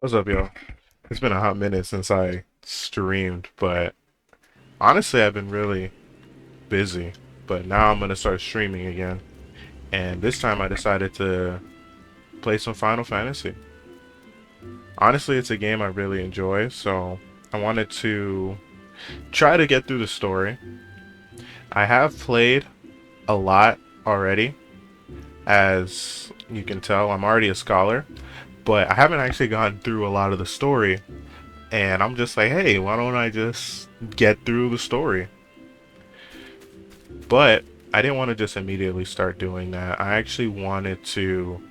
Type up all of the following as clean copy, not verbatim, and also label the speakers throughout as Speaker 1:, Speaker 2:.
Speaker 1: What's up, y'all? It's been a hot minute since I streamed, but honestly, I've been really busy. But now I'm gonna start streaming again, and this time I decided to play some Final Fantasy. Honestly, it's a game I really enjoy, so I wanted to try to get through the story. I have played a lot already, as you can tell. I'm already a scholar, but I haven't actually gotten through a lot of the story. And I'm just like, hey, why don't I just get through the story? But I didn't want to just immediately start doing that. I actually wanted to,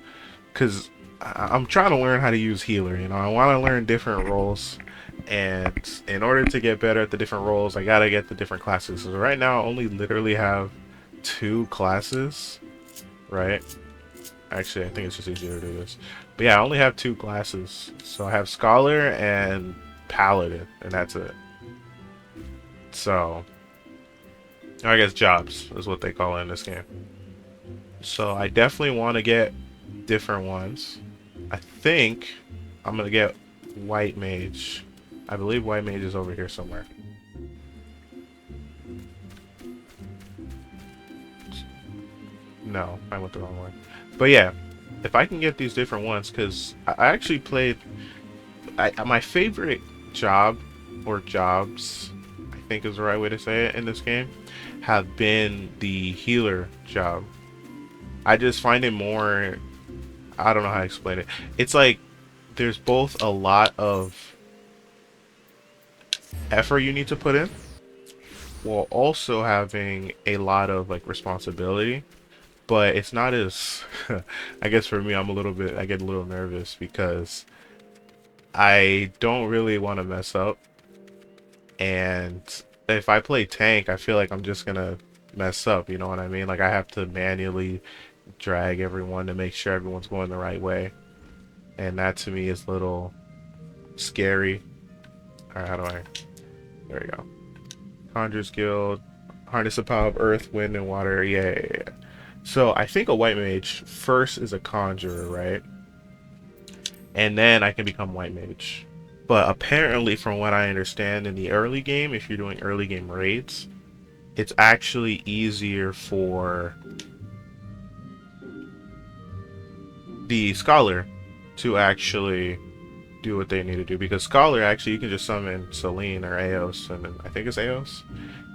Speaker 1: because I'm trying to learn how to use healer. I want to learn different roles. And in order to get better at the different roles, I gotta get the different classes. So right now, I only literally have two classes, right? Actually, I think it's just easier to do this. But yeah, I only have two classes. So I have Scholar and Paladin, and that's it. So, I guess jobs is what they call it in this game. So I definitely want to get different ones. I think I'm going to get White Mage. I believe White Mage is over here somewhere. No, I went the wrong one. But yeah, if I can get these different ones, because I actually played... my favorite job, or jobs, I think is the right way to say it in this game, have been the healer job. I just find it more, I don't know how to explain it. It's like there's both a lot of effort you need to put in while also having a lot of like responsibility, but it's not as I guess for me, I get a little nervous because I don't really want to mess up, and if I play tank, I feel like I'm just gonna mess up, you know what I mean? Like I have to manually drag everyone to make sure everyone's going the right way. And that to me is a little scary. Alright, how do I... There we go. Conjurer's Guild. Harness the power of earth, wind, and water. Yeah. So I think a white mage first is a conjurer, right? And then I can become white mage. But apparently, from what I understand in the early game, if you're doing early game raids, it's actually easier for the scholar to actually do what they need to do, because scholar, actually you can just summon Celine or Eos, and I think it's Eos,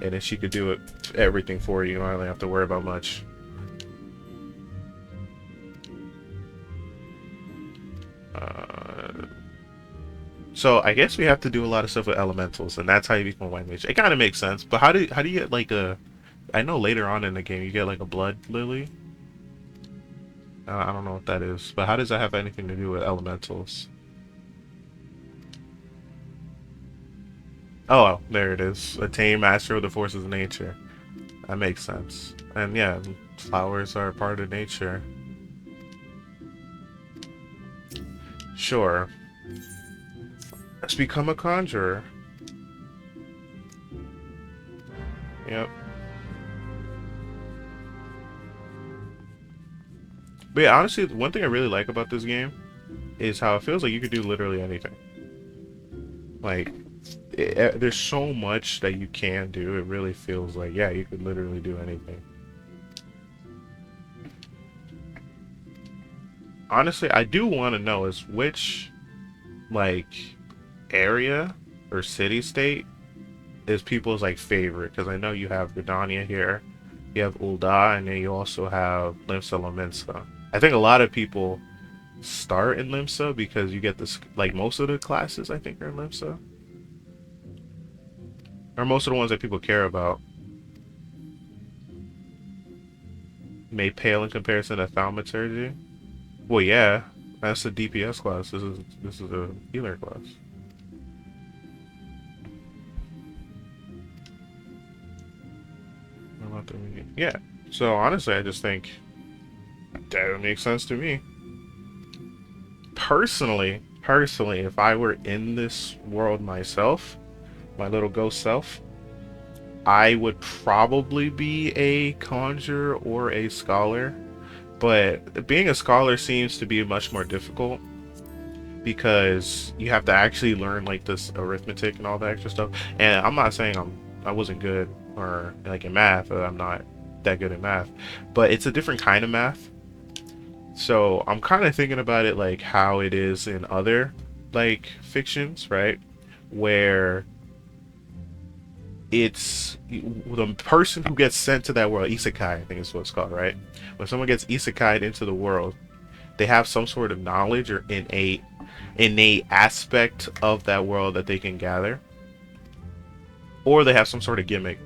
Speaker 1: and then she could do everything for you. You don't really have to worry about much. So I guess we have to do a lot of stuff with elementals, and that's how you become a white mage. It kind of makes sense, but how do you get like a... I know later on in the game you get like a blood lily. I don't know what that is, but how does that have anything to do with elementals? Oh, there it is. Attain master of the forces of nature. That makes sense. And yeah, flowers are part of nature. Sure. Let's become a conjurer. Yep. But yeah, honestly, one thing I really like about this game is how it feels like you could do literally anything. Like, there's so much that you can do. It really feels like, yeah, you could literally do anything. Honestly, I do want to know is which, like, area or city-state is people's, like, favorite. Because I know you have Gridania here, you have Ul'dah, and then you also have Limsa Lominsa. I think a lot of people start in Limsa because you get this, like, most of the classes, I think, are in Limsa. Or most of the ones that people care about may pale in comparison to Thaumaturgy. Well, yeah, that's a DPS class. This is a healer class. Yeah. So honestly, I just think that would make sense to me. Personally, if I were in this world myself, my little ghost self, I would probably be a conjurer or a scholar. But being a scholar seems to be much more difficult because you have to actually learn like this arithmetic and all that extra stuff. And I'm not saying I wasn't good or like in math, or I'm not that good at math, but it's a different kind of math. So I'm kind of thinking about it like how it is in other like fictions, right? Where it's the person who gets sent to that world, isekai, I think is what it's called, right? When someone gets isekai'd into the world, they have some sort of knowledge or innate aspect of that world that they can gather, or they have some sort of gimmick.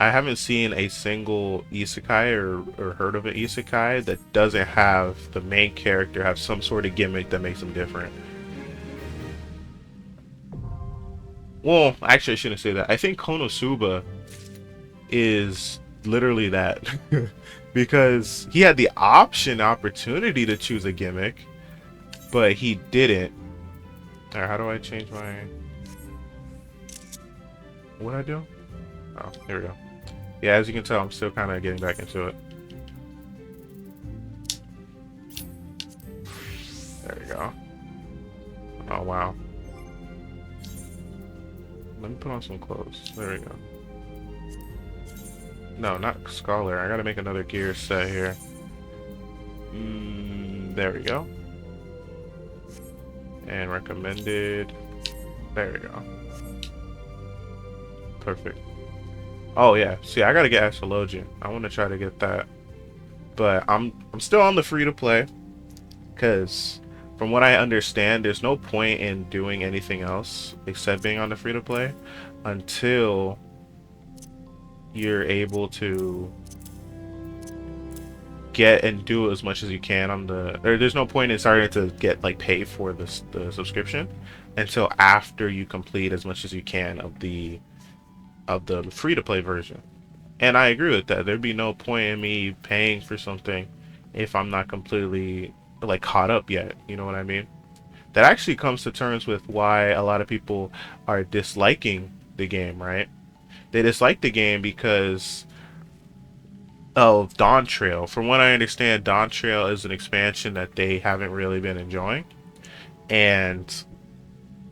Speaker 1: I haven't seen a single isekai or heard of an isekai that doesn't have the main character have some sort of gimmick that makes them different. Well, actually, I shouldn't say that. I think Konosuba is literally that. Because he had the opportunity to choose a gimmick, but he didn't. Alright, how do I change my... What'd I do? Oh, here we go. Yeah, as you can tell, I'm still kind of getting back into it. There we go. Oh, wow. Let me put on some clothes. There we go. No, not Scholar. I gotta make another gear set here. There we go. And recommended. There we go. Perfect. Oh yeah. See, I gotta get Astrologian. I want to try to get that, but I'm still on the free to play, because from what I understand, there's no point in doing anything else except being on the free to play until you're able to get and do as much as you can on the, or there's no point in starting to get like pay for the subscription until after you complete as much as you can of the free to play version. And I agree with that. There'd be no point in me paying for something if I'm not completely like caught up yet, you know what I mean? That actually comes to terms with why a lot of people are disliking the game, right? They dislike the game because of Dawn Trail. From what I understand, Dawn Trail is an expansion that they haven't really been enjoying, and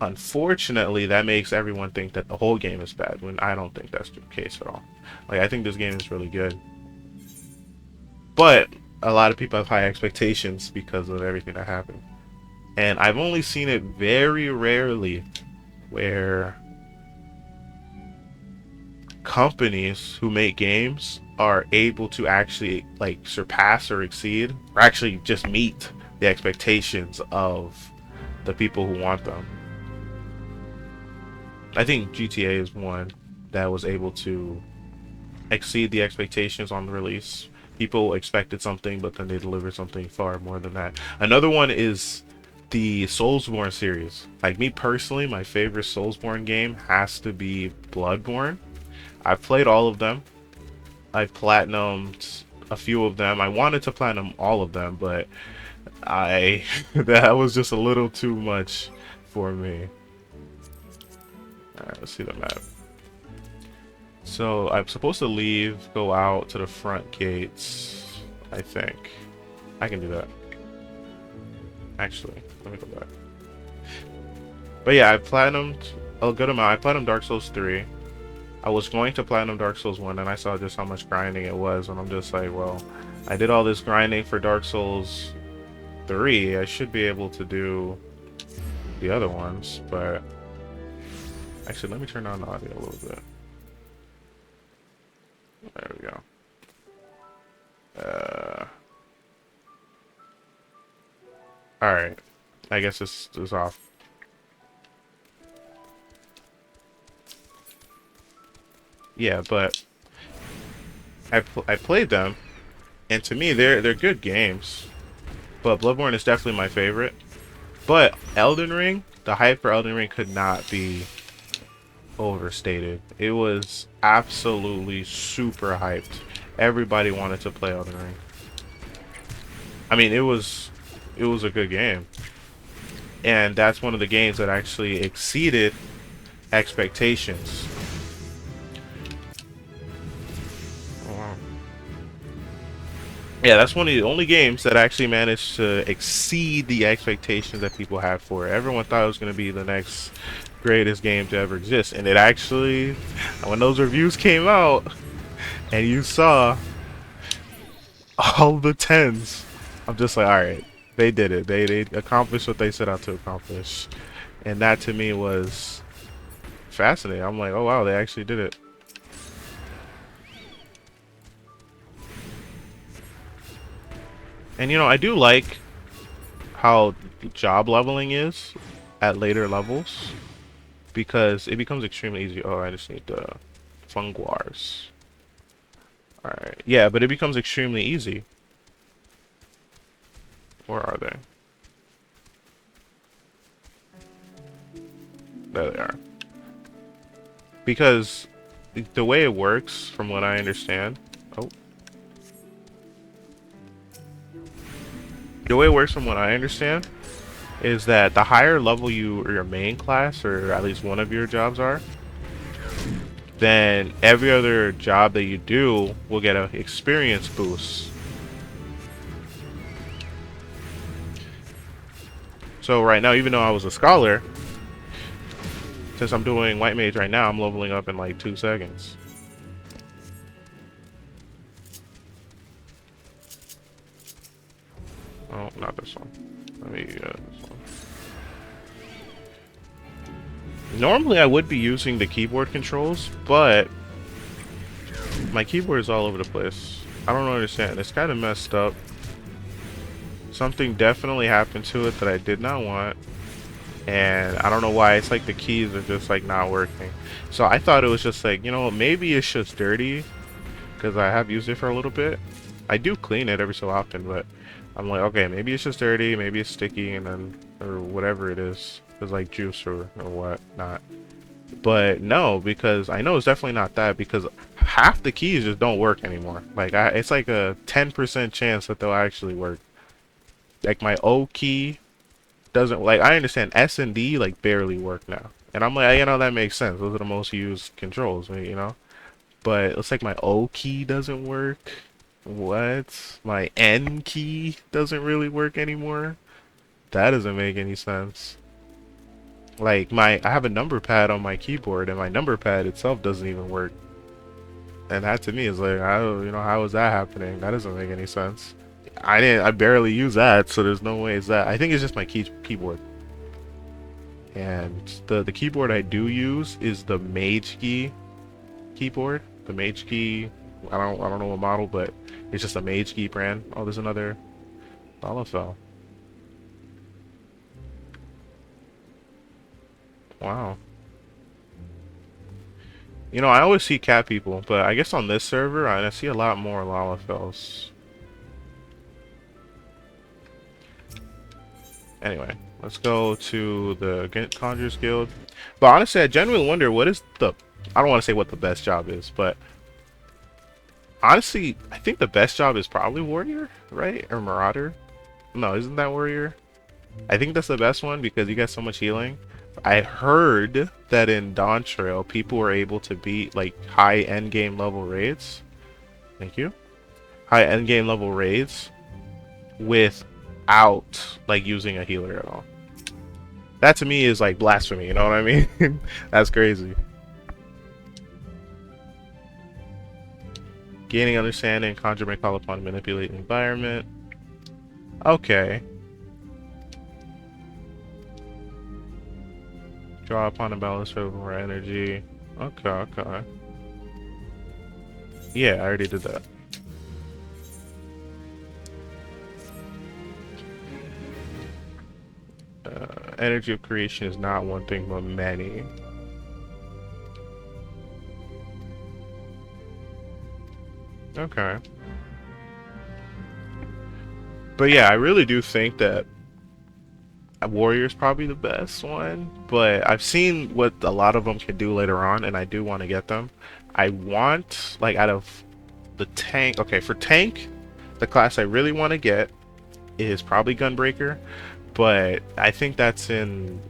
Speaker 1: unfortunately that makes everyone think that the whole game is bad, when I don't think that's the case at all. Like, I think this game is really good, but a lot of people have high expectations because of everything that happened, and I've only seen it very rarely where companies who make games are able to actually like surpass or exceed, or actually just meet the expectations of the people who want them. I think GTA is one that was able to exceed the expectations on the release. People expected something, but then they delivered something far more than that. Another one is the Soulsborne series. Like, me personally, my favorite Soulsborne game has to be Bloodborne. I've played all of them. I platinumed a few of them. I wanted to platinum all of them, but that was just a little too much for me. Alright, let's see the map. So I'm supposed to leave, go out to the front gates, I think. I can do that. Actually, let me go back. But yeah, I platinumed a good amount. I platinumed Dark Souls 3. I was going to platinum Dark Souls 1, and I saw just how much grinding it was, and I'm just like, well, I did all this grinding for Dark Souls 3. I should be able to do the other ones, but actually, let me turn down the audio a little bit. There we go. Alright. I guess this is off. Yeah, but I played them, and to me they're good games. But Bloodborne is definitely my favorite. But Elden Ring, the hype for Elden Ring could not be overstated. It was absolutely super hyped. Everybody wanted to play Elden Ring. I mean, it was a good game, and that's one of the games that actually exceeded expectations. Oh, wow. Yeah, that's one of the only games that actually managed to exceed the expectations that people had for it. Everyone thought it was going to be the next greatest game to ever exist, and it actually, when those reviews came out, and you saw all the tens, I'm just like, all right, they did it. They accomplished what they set out to accomplish, and that to me was fascinating. I'm like, oh wow, they actually did it. And you know, I do like how job leveling is at later levels because it becomes extremely easy. Oh, I just need the funguars. Alright. Yeah, but it becomes extremely easy. Where are they? There they are. Because the way it works, from what I understand... Oh. The way it works from what I understand is that the higher level your main class, or at least one of your jobs are, then every other job that you do will get an experience boost. So right now, even though I was a scholar, since I'm doing white mage right now, I'm leveling up in like 2 seconds. Oh, not this one. Let me this one. Normally I would be using the keyboard controls, but my keyboard is all over the place. I don't understand. It's kind of messed up. Something definitely happened to it that I did not want. And I don't know why. It's like the keys are just like not working. So I thought it was just like, you know, maybe it's just dirty. Because I have used it for a little bit. I do clean it every so often, but I'm like, okay, maybe it's just dirty, maybe it's sticky, and then, or whatever it is. It's like juice or what not. But no, because I know it's definitely not that, because half the keys just don't work anymore. Like, it's like a 10% chance that they'll actually work. Like, my O key doesn't, like, I understand S and D, like, barely work now. And I'm like, you know, that makes sense. Those are the most used controls, you know? But it looks like my O key doesn't work. What? My N key doesn't really work anymore? That doesn't make any sense. Like, I have a number pad on my keyboard, and my number pad itself doesn't even work. And that to me is like, you know, how is that happening? That doesn't make any sense. I barely use that, so there's no way it's that. I think it's just my keyboard. And the keyboard I do use is the Mage Key keyboard. The Mage Key, I don't know what model, but it's just a Mage Key brand. Oh, there's another Lalafell. Wow. You know, I always see cat people, but I guess on this server, I see a lot more Lalafells. Anyway, let's go to the Conjurers Guild. But honestly, I genuinely wonder what is the... I don't want to say what the best job is, but... Honestly, I think the best job is probably Warrior, right? Or Marauder? No, isn't that Warrior? I think that's the best one because you get so much healing. I heard that in Dawn Trail, people were able to beat like high endgame level raids. Thank you. High endgame level raids without like using a healer at all. That to me is like blasphemy, you know what I mean? That's crazy. Gaining understanding, conjure may call upon manipulate the environment. Okay. Draw upon a balance for more energy. Okay, okay. Yeah, I already did that. Energy of creation is not one thing but many. Okay. But yeah, I really do think that Warrior's probably the best one, but I've seen what a lot of them can do later on, and I do want to get them. I want, like, out of the tank... Okay, for tank, the class I really want to get is probably Gunbreaker, but I think that's in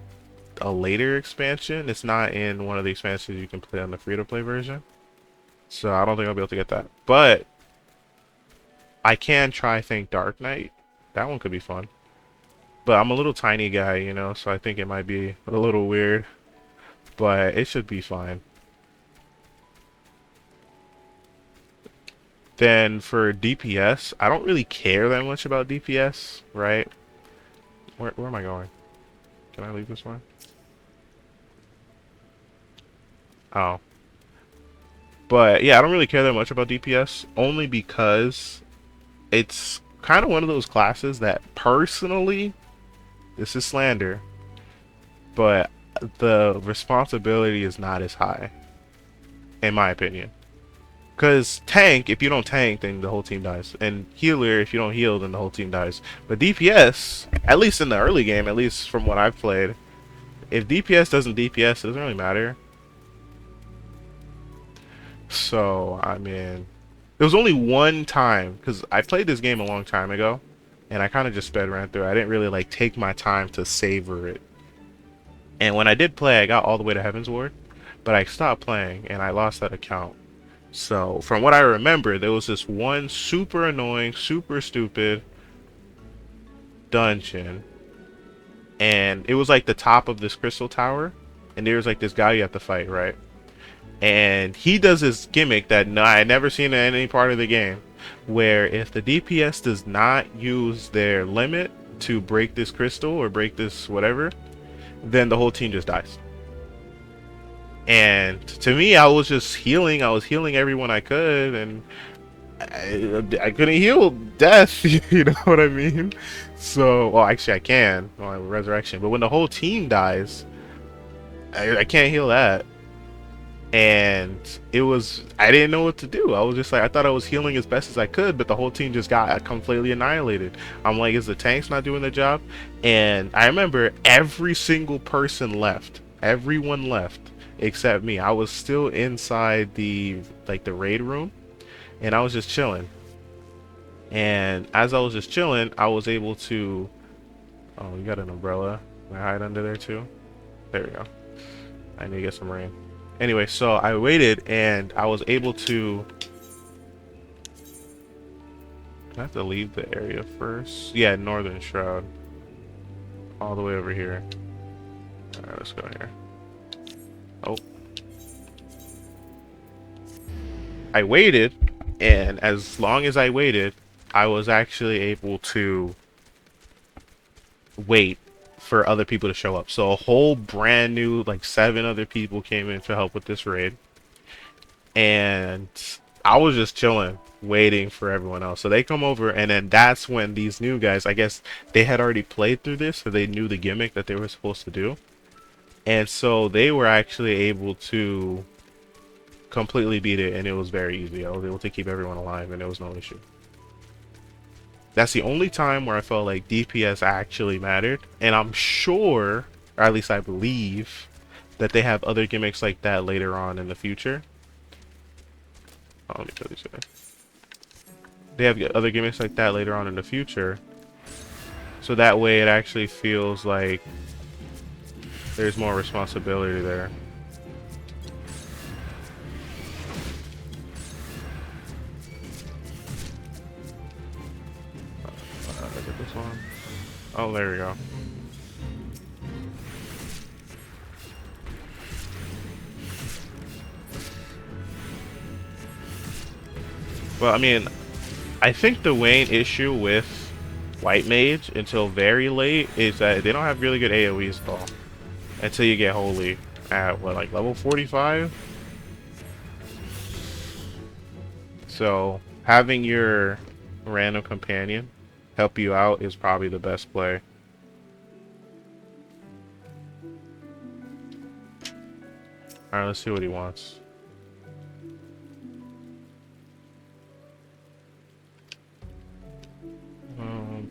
Speaker 1: a later expansion. It's not in one of the expansions you can play on the free-to-play version. So I don't think I'll be able to get that. But I can try Think Dark Knight. That one could be fun. But I'm a little tiny guy, you know, so I think it might be a little weird. But it should be fine. Then for DPS, I don't really care that much about DPS, right? Where am I going? Can I leave this one? Oh. But yeah, I don't really care that much about DPS, only because it's kind of one of those classes that personally, this is slander, but the responsibility is not as high, in my opinion. Because tank, if you don't tank, then the whole team dies. And healer, if you don't heal, then the whole team dies. But DPS, at least in the early game, at least from what I've played, if DPS doesn't DPS, it doesn't really matter. So, I mean, there was only one time, because I played this game a long time ago, and I kind of just sped ran through it. I didn't really like take my time to savor it. And when I did play, I got all the way to Heaven's Ward, but I stopped playing, and I lost that account. So, from what I remember, there was this one super annoying, super stupid dungeon, and it was like the top of this crystal tower, and there was like this guy you have to fight, right? And he does this gimmick that I never seen in any part of the game, where if the DPS does not use their limit to break this crystal or break this whatever, then the whole team just dies. And to me, I was just healing. I was healing everyone I could, and I couldn't heal death. You know what I mean? So, well, actually, I can, well, resurrection. But when the whole team dies, I can't heal that. And it was, I didn't know what to do. I was just like, I thought I was healing as best as I could, but the whole team just got completely annihilated. I'm like, is the tanks not doing their job? And I remember every single person left. Everyone left except me. I was still inside the raid room, and I was just chilling. And as I was just chilling, I was able to, oh, we got an umbrella. Can I hide under there too? There we go. I need to get some rain. Anyway, so I waited, and I was able to... I have to leave the area first. Yeah, Northern Shroud. All the way over here. Alright, let's go here. Oh. I waited, and as long as I waited, I was actually able to wait for other people to show up. So a whole brand new, like 7 other people came in to help with this raid. And I was just chilling, waiting for everyone else. So they come over, and then that's when these new guys, I guess they had already played through this, so they knew the gimmick that they were supposed to do. And so they were actually able to completely beat it, and it was very easy. I was able to keep everyone alive, and there was no issue. That's the only time where I felt like DPS actually mattered. And I'm sure, or at least I believe, that they have other gimmicks like that later on in the future. Oh, let me kill these guys. They have other gimmicks like that later on in the future. So that way it actually feels like there's more responsibility there. Look at this one. Oh, there we go. Well, I mean, I think the main issue with White Mage until very late is that they don't have really good AoEs at all. Until you get Holy at, what, like level 45? So, having your random companion help you out is probably the best play. Alright, let's see what he wants.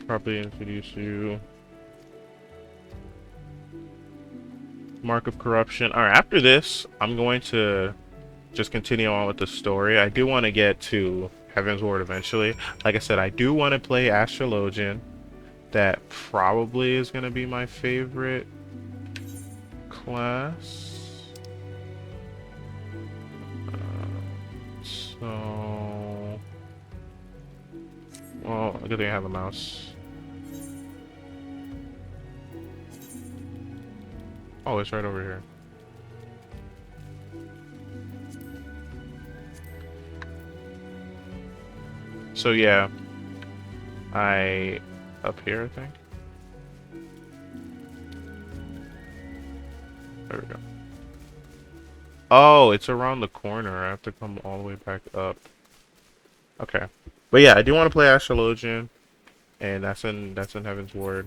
Speaker 1: Probably introduce you. Mark of Corruption. Alright, after this, I'm going to just continue on with the story. I do want to get to Heaven's Ward eventually. Like I said, I do want to play Astrologian. That probably is going to be my favorite class. So Well, good thing I have a mouse. Oh, it's right over here. So yeah, up here, I think. There we go. Oh, it's around the corner. I have to come all the way back up. Okay. But yeah, I do want to play Astrologian, and that's in Heaven's Ward.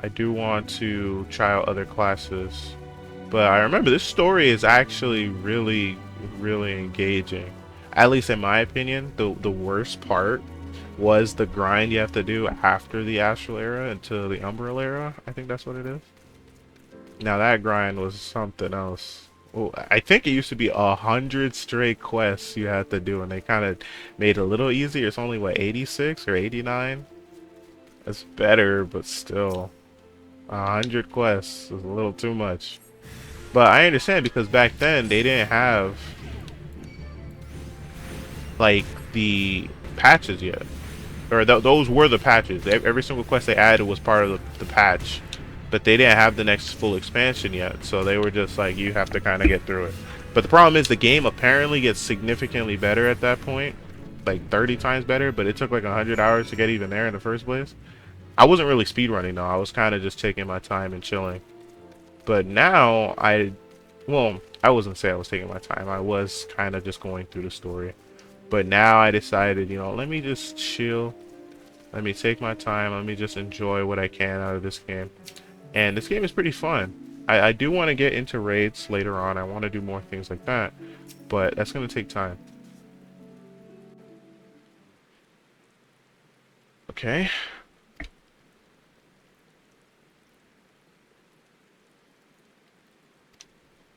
Speaker 1: I do want to try out other classes. But I remember this story is actually really, really engaging. At least in my opinion, the worst part was the grind you have to do after the Astral Era into the Umbral Era. I think that's what it is. Now that grind was something else. Well, I think it used to be 100 straight quests you had to do, and they kind of made it a little easier. It's only, what, 86 or 89? That's better, but still. 100 quests is a little too much. But I understand, because back then they didn't have like the patches yet, or those were the patches. Every single quest they added was part of the patch, but they didn't have the next full expansion yet. So they were just like, you have to kind of get through it. But the problem is the game apparently gets significantly better at that point, like 30 times better. But it took like 100 hours to get even there in the first place. I wasn't really speedrunning though. I was kind of just taking my time and chilling. But now well, I wasn't saying I was taking my time. I was kind of just going through the story. But now I decided, you know, let me just chill. Let me take my time. Let me just enjoy what I can out of this game. And this game is pretty fun. I do want to get into raids later on. I want to do more things like that. But that's going to take time. Okay.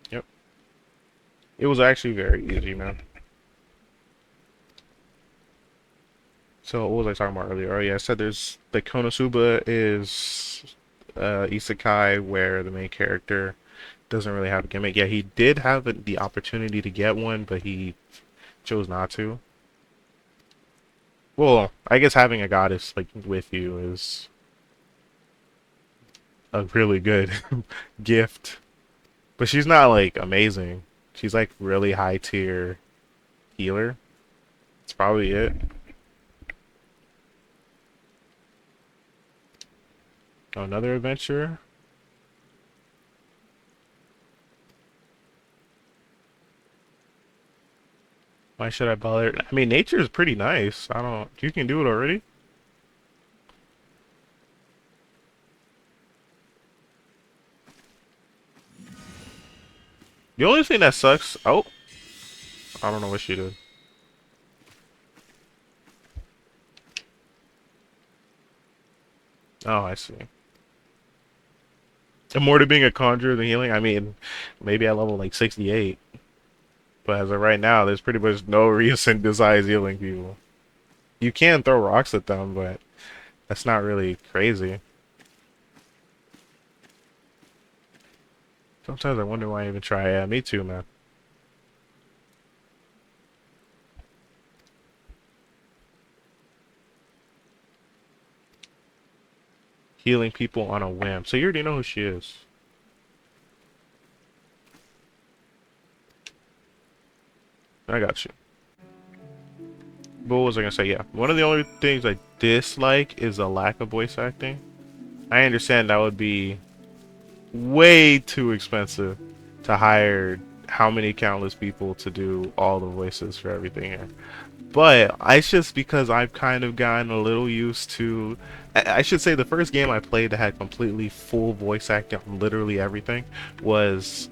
Speaker 1: Yep. It was actually very easy, man. So what was I talking about earlier? Oh yeah, I said there's the Konosuba is isekai where the main character doesn't really have a gimmick. Yeah, he did have the opportunity to get one, but he chose not to. Well, I guess having a goddess like with you is a really good gift. But she's not like amazing. She's like really high tier healer. That's probably it. Oh, another adventure. Why should I bother? I mean, nature is pretty nice. I don't. You can do it already. The only thing that sucks. Oh, I don't know what she did. Oh, I see. And more to being a conjurer than healing. I mean, maybe at level like 68. But as of right now, there's pretty much no reason besides healing people. You can throw rocks at them, but that's not really crazy. Sometimes I wonder why I even try. Yeah, me too, man. Healing people on a whim. So you already know who she is. I got you. But what was I gonna say? Yeah, one of the only things I dislike is the lack of voice acting. I understand that would be way too expensive to hire how many countless people to do all the voices for everything here. But it's just because I've kind of gotten a little used to. I should say the first game I played that had completely full voice acting on literally everything was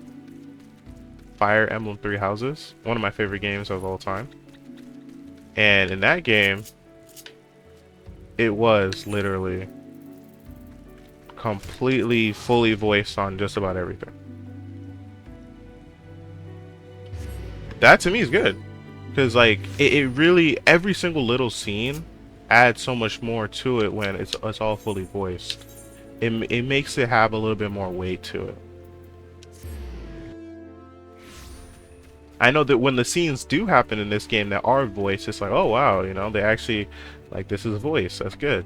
Speaker 1: Fire Emblem Three Houses, one of my favorite games of all time. And in that game, it was literally completely fully voiced on just about everything. That to me is good, because like it really, every single little scene adds so much more to it when it's all fully voiced. It makes it have a little bit more weight to it. I know that when the scenes do happen in this game that are voiced, it's like, oh wow, you know, they actually, like, this is voice. That's good.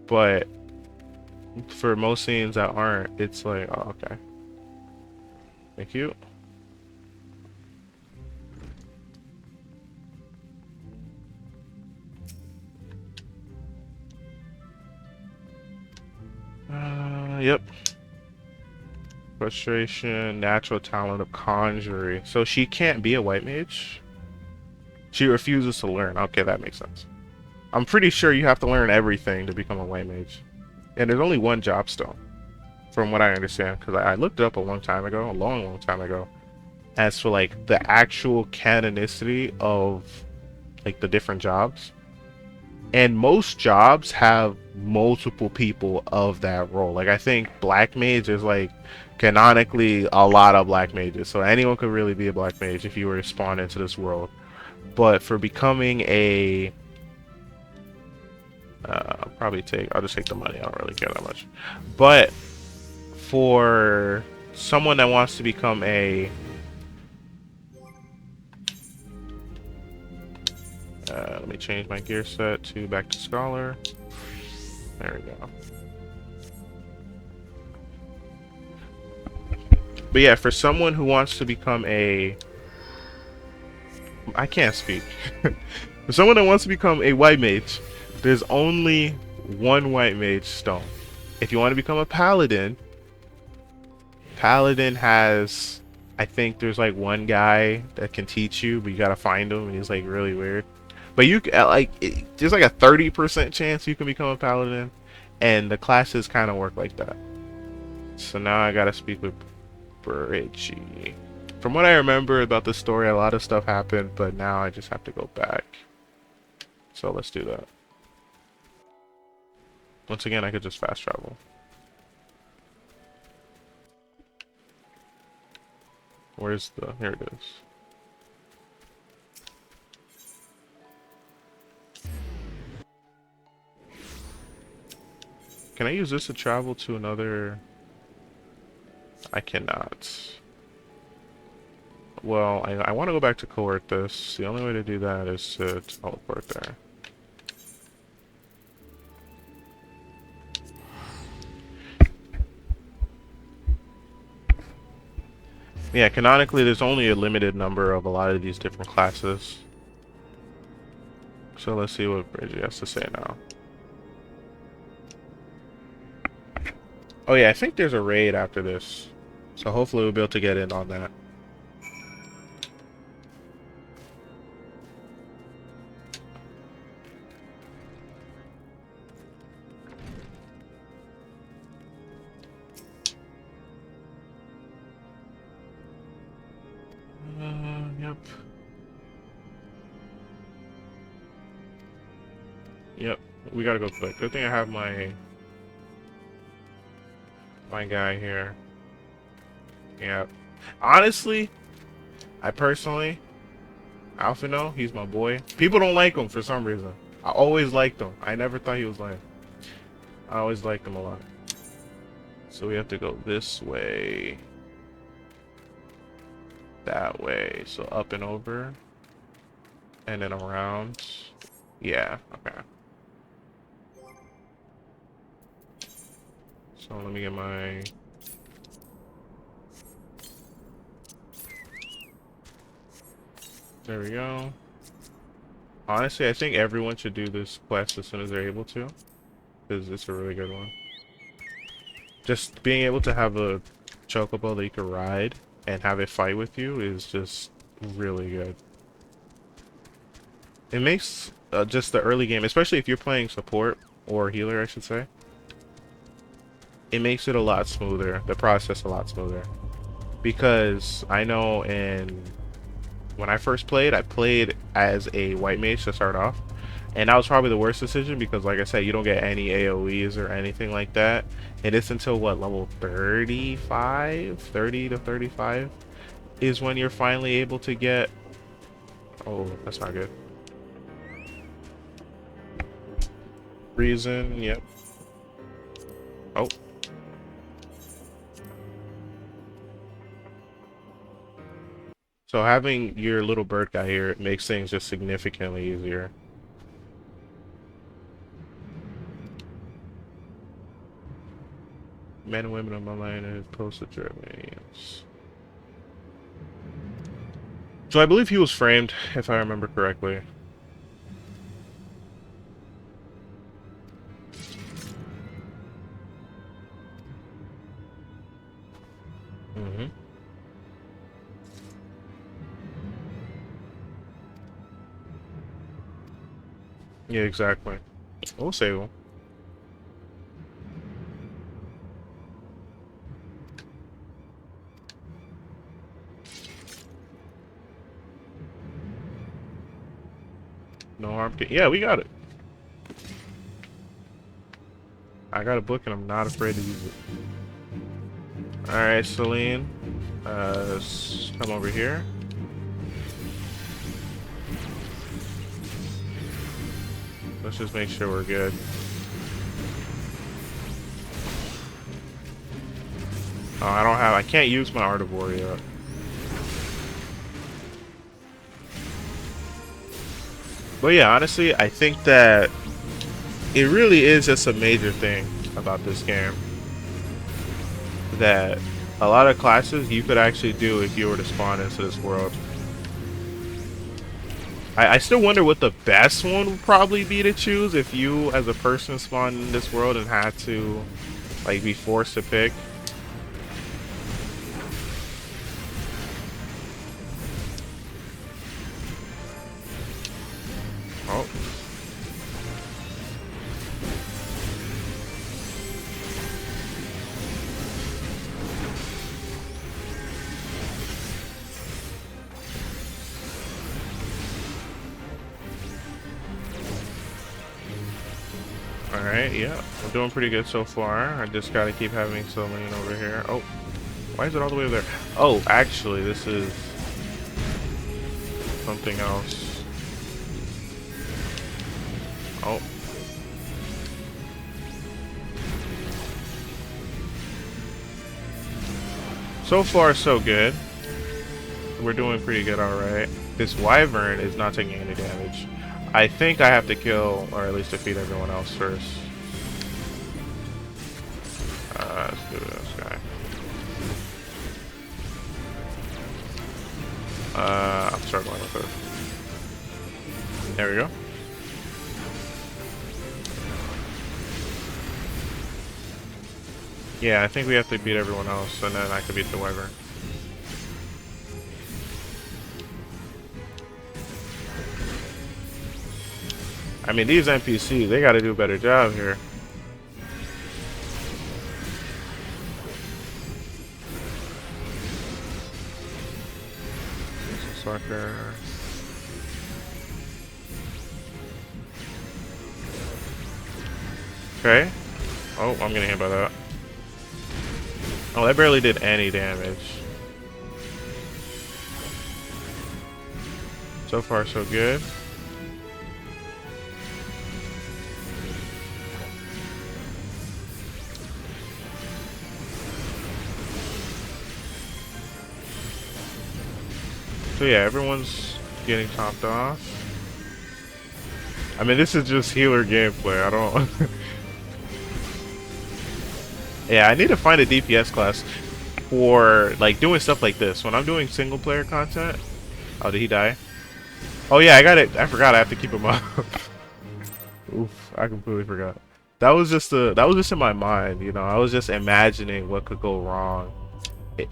Speaker 1: But for most scenes that aren't, it's like, oh, okay. Thank you. Yep. Frustration, natural talent of conjuring. So she can't be a white mage? She refuses to learn. Okay, that makes sense. I'm pretty sure you have to learn everything to become a white mage. And there's only one job stone, from what I understand, because I looked it up a long time ago, a long time ago. As for like the actual canonicity of like the different jobs. And most jobs have multiple people of that role. Like I think black mage is like canonically a lot of black mages. So anyone could really be a black mage if you were to spawn into this world. But for becoming a I'll just take the money. I don't really care that much. But for someone that wants to become a let me change my gear set to back to scholar. There we go. But yeah, for someone who wants to become a I can't speak. For someone that wants to become a white mage, there's only one white mage stone. If you want to become a paladin, paladin has, I think there's like one guy that can teach you, but you gotta find him, and he's like really weird. But you like there's like a 30% chance you can become a paladin, and the classes kind of work like that. So now I gotta speak with Bridgie. From what I remember about the story, a lot of stuff happened, but now I just have to go back. So let's do that. Once again, I could just fast travel. Where's the... Here it is. Can I use this to travel to another... I cannot. Well, I want to go back to Coerthus. The only way to do that is to teleport there. Yeah, canonically, there's only a limited number of a lot of these different classes. So let's see what Bridgie has to say now. Oh yeah, I think there's a raid after this. So hopefully we'll be able to get in on that. Yep. Yep, we gotta go quick. Good thing I have my guy here. Yep. Honestly, I personally, Alphino, he's my boy. People don't like him for some reason. I always liked him. I never thought he was lame. I always liked him a lot. So we have to go this way. That way. So up and over. And then around. Yeah, okay. So let me get my... There we go. Honestly, I think everyone should do this quest as soon as they're able to. Because it's a really good one. Just being able to have a chocobo that you can ride and have it fight with you is just really good. It makes just the early game, especially if you're playing support or healer, I should say, it makes it a lot smoother, the process a lot smoother. Because I know when I first played, I played as a white mage to start off. And that was probably the worst decision because, like I said, you don't get any AoEs or anything like that. And it's until, what, level 35? 30 to 35 is when you're finally able to get... Oh, that's not good. Reason, yep. Oh. So having your little bird guy here makes things just significantly easier. Men and women on my line and posted Germans. So I believe he was framed, if I remember correctly. Mm-hmm. Yeah, exactly. We'll save him. No harm. Yeah, we got it. I got a book and I'm not afraid to use it. Alright, Celine. Come over here. Let's just make sure we're good. Oh, I can't use my Art of War yet. But yeah, honestly, I think that it really is just a major thing about this game that a lot of classes you could actually do if you were to spawn into this world. I still wonder what the best one would probably be to choose if you as a person spawned in this world and had to like be forced to pick. Oh. Alright, yeah. We're doing pretty good so far. I just gotta keep having Celine over here. Oh. Why is it all the way over there? Oh, actually, this is something else. Oh. So far, so good. We're doing pretty good, alright. This wyvern is not taking any damage. I think I have to kill, or at least defeat everyone else first. Let's do this guy. I'm struggling with it. There we go. Yeah, I think we have to beat everyone else, and then I can beat the wyvern. I mean, these NPCs, they gotta do a better job here. Sucker. Okay. Oh, I'm getting hit by that. Oh, that barely did any damage. So far, so good. So yeah, everyone's getting topped off. I mean, this is just healer gameplay. I don't... Yeah, I need to find a DPS class for, like, doing stuff like this. When I'm doing single-player content... Oh, did he die? Oh yeah, I got it. I forgot I have to keep him up. Oof, I completely forgot. That was just in my mind, you know. I was just imagining what could go wrong.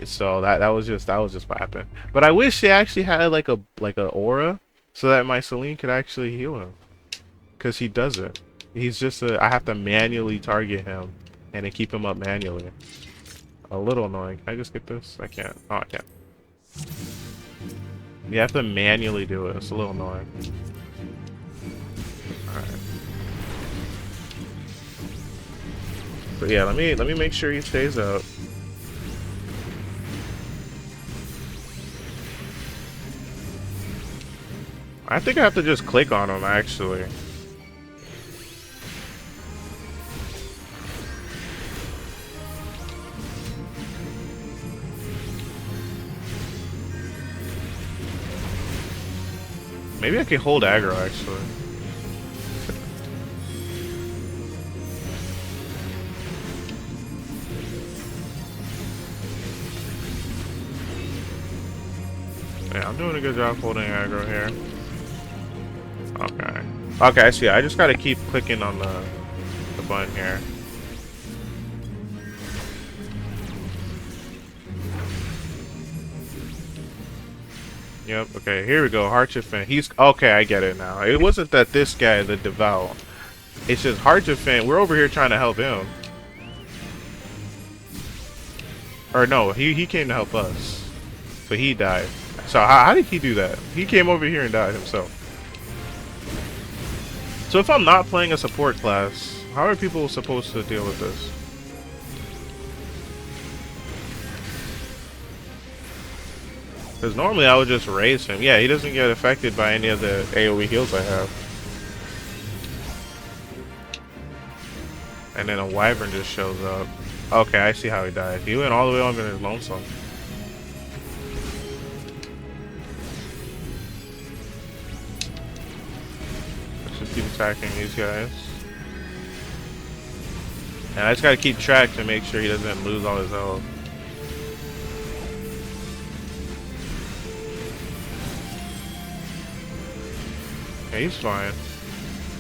Speaker 1: So that was just what happened. But I wish they actually had like a aura so that my Celine could actually heal him. Cause he doesn't. He's just I have to manually target him and then keep him up manually. A little annoying. Can I just get this? I can't. Oh, I can't. You have to manually do it. It's a little annoying. Alright. But yeah, let me make sure he stays out. I think I have to just click on him actually. Maybe I can hold aggro actually. Yeah, I'm doing a good job holding aggro here. Okay. Okay, I see. I just gotta keep clicking on the button here. Yep, okay, here we go. Hardship Fan. He's okay, I get it now. It wasn't that this guy, the Devout. It's just Hardship Fan. We're over here trying to help him. Or no, he came to help us. But he died. So how did he do that? He came over here and died himself. So if I'm not playing a support class, how are people supposed to deal with this? Because normally I would just raise him. Yeah, he doesn't get affected by any of the AoE heals I have. And then a Wyvern just shows up. Okay, I see how he died. He went all the way on in his lonesome. Let's just keep attacking these guys. And I just gotta keep track to make sure he doesn't lose all his health. Yeah, he's fine.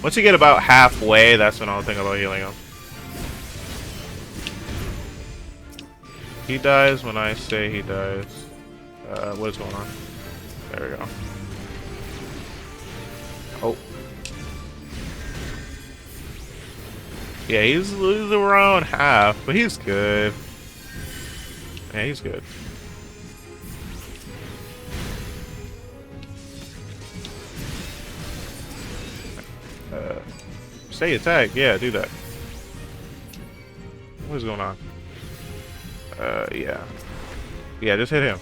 Speaker 1: Once you get about halfway, that's when I'll think about healing him. He dies when I say he dies. What is going on? There we go. Oh. Yeah, he's around half, but he's good. Yeah, he's good. Stay attack. Yeah, do that. What is going on? Yeah. Yeah, just hit him.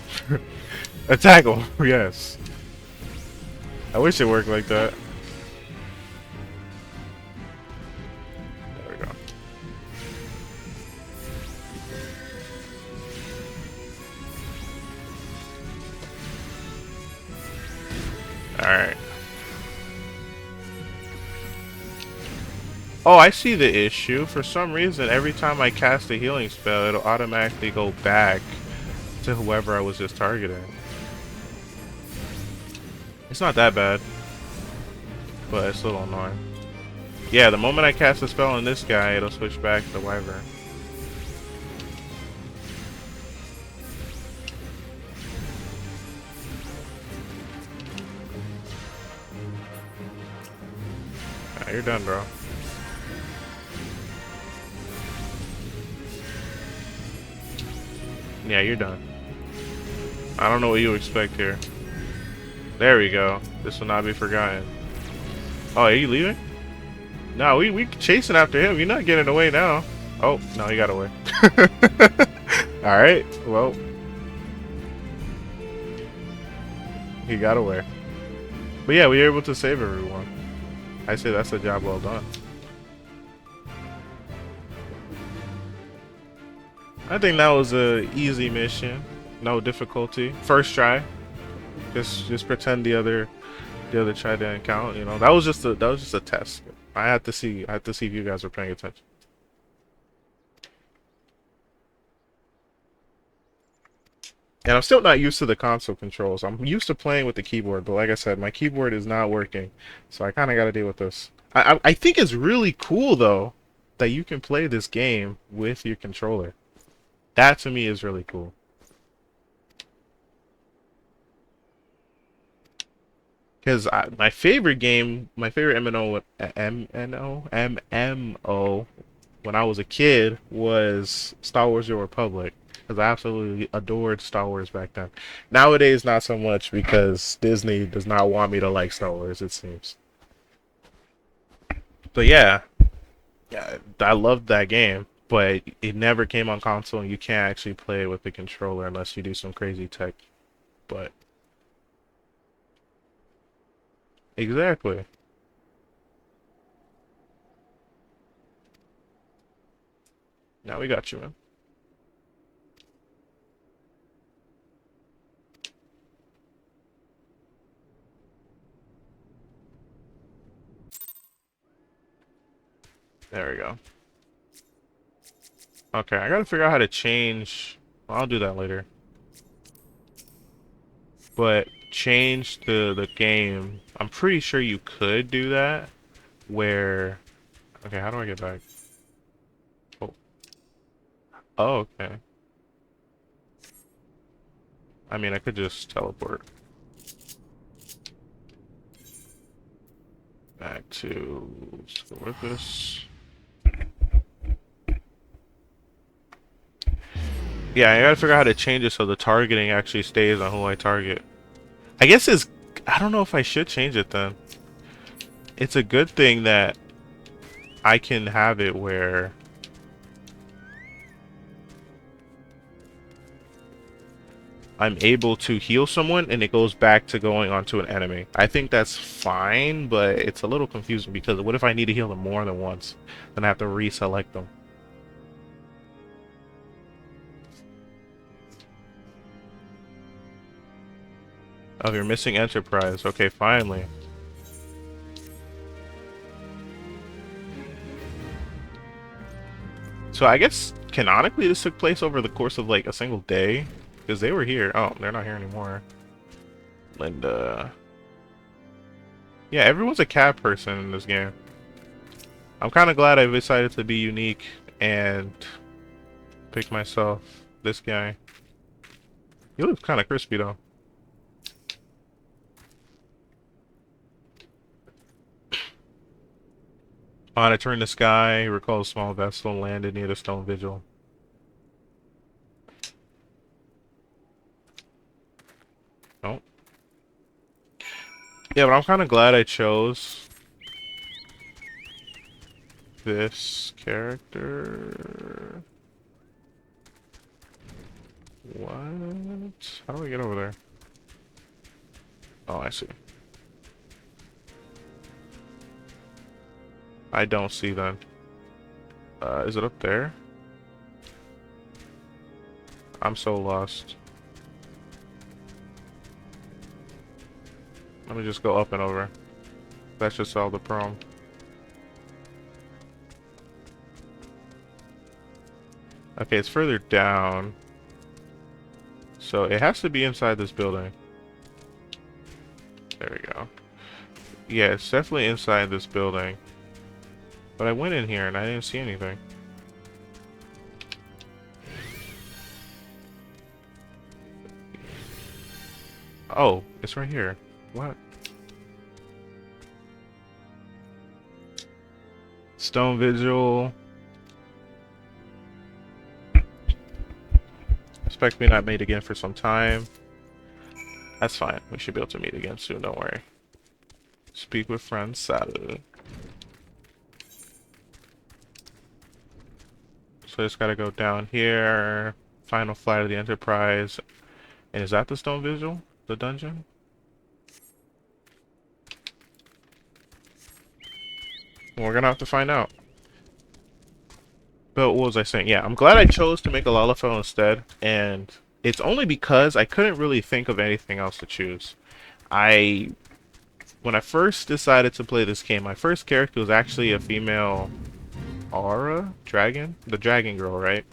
Speaker 1: Attack him. Yes. I wish it worked like that. There we go. Alright. Oh, I see the issue. For some reason, every time I cast a healing spell, it'll automatically go back to whoever I was just targeting. It's not that bad, but it's a little annoying. Yeah, the moment I cast a spell on this guy, it'll switch back to Wyvern. Nah, you're done, bro. Yeah, you're done. I don't know what you expect here. There we go. This will not be forgotten. Oh, are you leaving? No, we chasing after him. You're not getting away now. Oh, no, he got away. Alright, well. He got away. But yeah, we were able to save everyone. I say that's a job well done. I think that was a easy mission. No difficulty. First try. Just pretend the other try didn't count, you know. That was just a test. I had to see if you guys were paying attention. And I'm still not used to the console controls. I'm used to playing with the keyboard, but like I said, my keyboard is not working. So I kind of got to deal with this. I think it's really cool, though, that you can play this game with your controller. That, to me, is really cool. Because my favorite game, my favorite MMO, when I was a kid was Star Wars: The Republic. Because I absolutely adored Star Wars back then. Nowadays, not so much because Disney does not want me to like Star Wars, it seems. But yeah, I loved that game. But it never came on console, and you can't actually play it with the controller unless you do some crazy tech. But exactly. Now we got you, man. There we go. Okay, I gotta figure out how to change. Well, I'll do that later. But change the game. I'm pretty sure you could do that. Where? Okay, how do I get back? Oh, oh, okay. I mean, I could just teleport back to. Let's go with this. Yeah, I gotta figure out how to change it so the targeting actually stays on who I target. I guess it's. I don't know if I should change it then. It's a good thing that I can have it where I'm able to heal someone and it goes back to going onto an enemy. I think that's fine, but it's a little confusing because what if I need to heal them more than once? Then I have to reselect them. Oh, you're missing Enterprise. Okay, finally. So I guess canonically this took place over the course of like a single day. Because they were here. Oh, they're not here anymore. Linda. Yeah, everyone's a cat person in this game. I'm kind of glad I decided to be unique and pick myself this guy. He looks kind of crispy though. On a turn the sky, recall a small vessel landed near the stone vigil. Nope. Yeah, but I'm kind of glad I chose this character. What? How do I get over there? Oh, I see. I don't see them. Is it up there? I'm so lost. Let me just go up and over. That should solve the problem. Okay, it's further down. So it has to be inside this building. There we go. Yeah, it's definitely inside this building. But I went in here and I didn't see anything. Oh, it's right here. What? Stone Vigil. Expect me not meet again for some time. That's fine. We should be able to meet again soon, don't worry. Speak with friends Saturday. So I just gotta go down here. Final flight of the Enterprise. And is that the Stone Vigil? The dungeon? We're gonna have to find out. But what was I saying? Yeah, I'm glad I chose to make a Lalafell instead. And it's only because I couldn't really think of anything else to choose. When I first decided to play this game, my first character was actually a female Aura dragon, the dragon girl, right?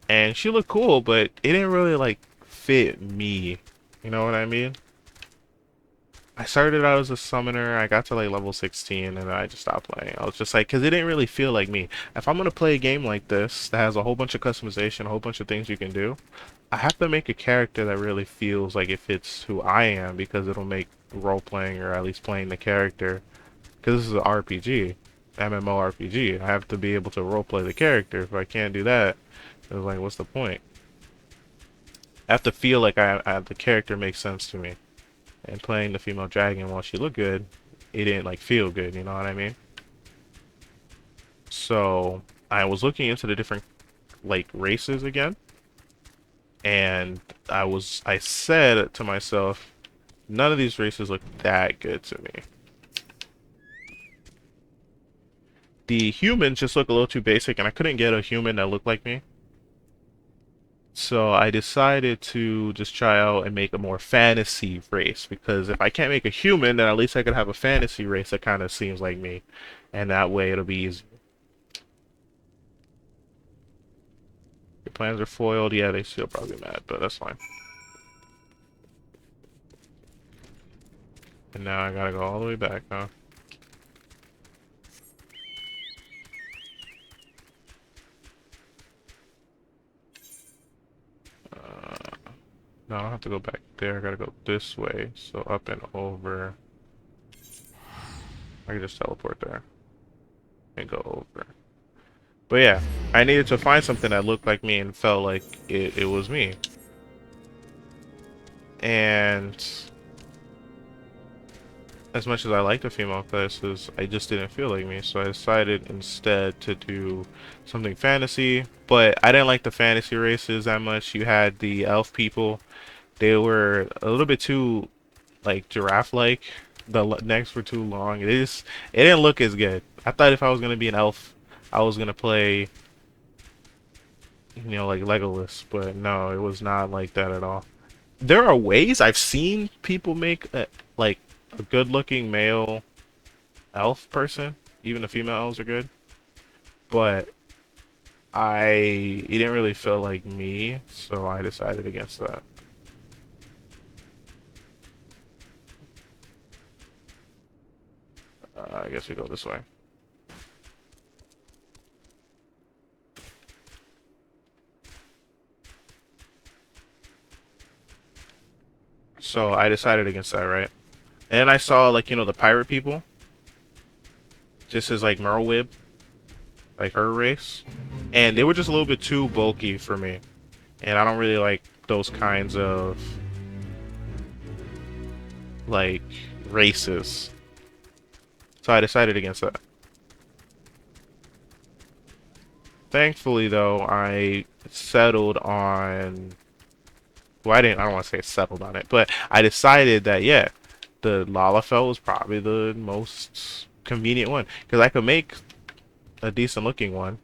Speaker 1: And she looked cool, but it didn't really like fit me. You know what I mean? I started out as a summoner, I got to like level 16, and then I just stopped playing. I was just like, because it didn't really feel like me. If I'm gonna play a game like this that has a whole bunch of customization, a whole bunch of things you can do, I have to make a character that really feels like it fits who I am, because it'll make role playing, or at least playing the character, because this is an RPG, MMORPG. I have to be able to role play the character. If I can't do that, it's like, what's the point? I have to feel like the character makes sense to me. And playing the female dragon, while she looked good, it didn't like feel good, you know what I mean? So I was looking into the different like races again, and I said to myself, none of these races look that good to me. The humans just look a little too basic, and I couldn't get a human that looked like me. So I decided to just try out and make a more fantasy race, because if I can't make a human, then at least I could have a fantasy race that kind of seems like me, and that way it'll be easy. Your plans are foiled. Yeah, they still probably mad, but that's fine. And now I gotta go all the way back, huh? No, I don't have to go back there. I gotta go this way. So up and over. I can just teleport there and go over. But yeah, I needed to find something that looked like me and felt like it was me. And as much as I like the female classes, I just didn't feel like me. So I decided instead to do something fantasy. But I didn't like the fantasy races that much. You had the elf people. They were a little bit too like giraffe-like. The necks were too long. It didn't look as good. I thought if I was gonna be an elf, I was gonna play, you know, like Legolas, but no, it was not like that at all. There are ways I've seen people make like a good-looking male elf person. Even the female elves are good, but it didn't really feel like me, so I decided against that. I guess we go this way. So I decided against that, right? And then I saw, like, you know, the pirate people. Just as, like, Merlwib. Like, her race. And they were just a little bit too bulky for me. And I don't really like those kinds of, like, races. So I decided against that. Thankfully, though, I settled on... Well, I don't want to say settled on it, but I decided that, yeah, the Lalafell was probably the most convenient one. Because I could make a decent looking one,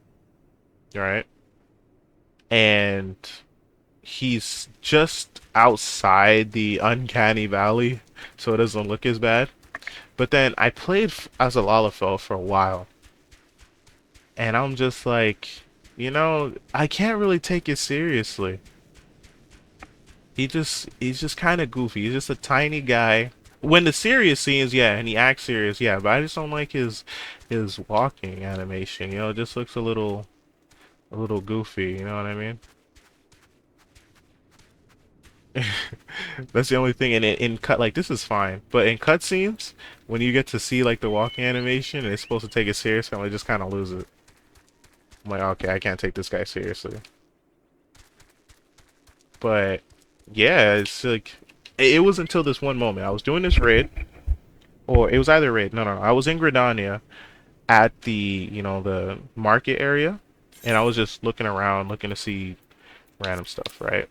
Speaker 1: right? And he's just outside the uncanny valley, so it doesn't look as bad. But then I played as a Lalafell for a while, and I'm just like, you know, I can't really take it seriously. He's just kind of goofy. He's just a tiny guy. When the serious scenes, yeah, and he acts serious, yeah, but I just don't like his walking animation. You know, it just looks a little goofy. You know what I mean? That's the only thing. And in cut, like, this is fine, but in cutscenes, when you get to see like the walking animation and it's supposed to take it seriously, I just kind of lose it. I'm like, okay, I can't take this guy seriously. But yeah, it's like it was until this one moment. I was doing this raid, or it was either raid. No. I was in Gridania at the, you know, the market area, and I was just looking around, looking to see random stuff, right?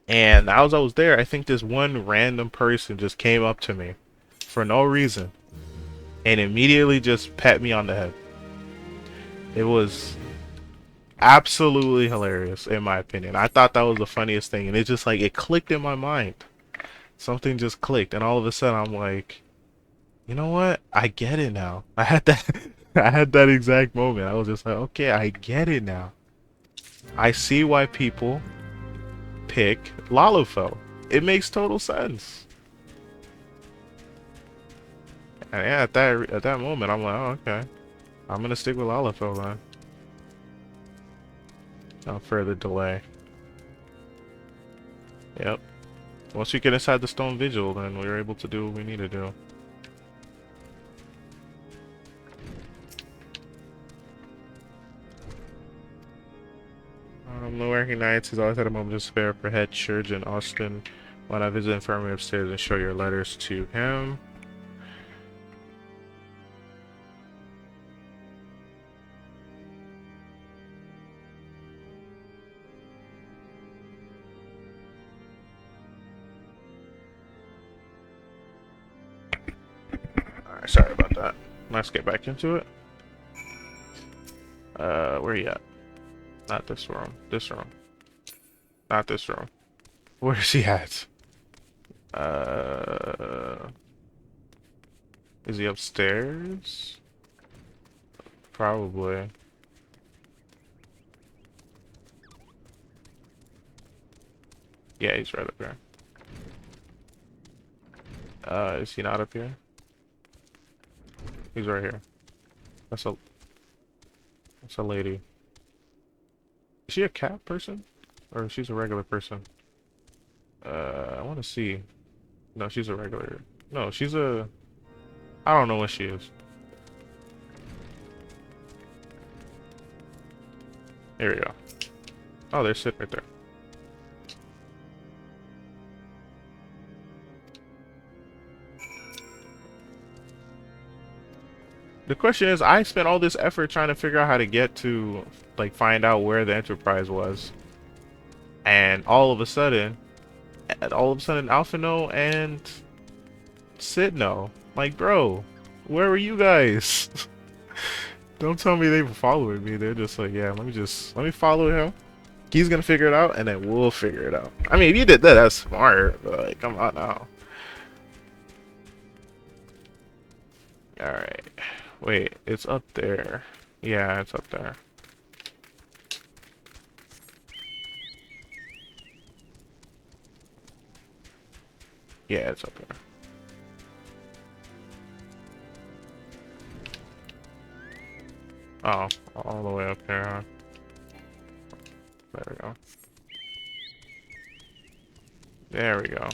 Speaker 1: And as I was there, I think this one random person just came up to me for no reason and immediately just pat me on the head. It was absolutely hilarious, in my opinion. I thought that was the funniest thing, and it just like it clicked in my mind. Something just clicked, and all of a sudden I'm like, you know what? I get it now. I had that I had that exact moment. I was just like, okay, I get it now. I see why people pick Lalufel. It makes total sense. And yeah, at that moment, I'm like, oh, okay. I'm gonna stick with Lalufel then. No further delay. Yep. Once we get inside the Stone Vigil, then we're able to do what we need to do. Lower Nights has always had a moment of despair for head surgeon Austin. When I visit the infirmary upstairs and show your letters to him. Alright, sorry about that. Let's get back into it. Where you at? Not this room. This room. Not this room. Where's he at? Is he upstairs? Probably. Yeah, he's right up there. Is he not up here? He's right here. That's a lady. Is she a cat person? Or she's a regular person? I want to see. No, she's a regular. No, she's a... I don't know what she is. Here we go. Oh, they're sitting right there. The question is, I spent all this effort trying to figure out how to get to, like, find out where the Enterprise was. And all of a sudden, Alphino and Sid know. Like, bro, where were you guys? Don't tell me they were following me. They're just like, yeah, let me follow him. He's gonna figure it out, and then we'll figure it out. I mean, if you did that, that's smart. But like, come on now. All right. Wait, it's up there. Yeah, it's up there. Yeah, it's up there. Oh, all the way up there, huh? There we go. There we go.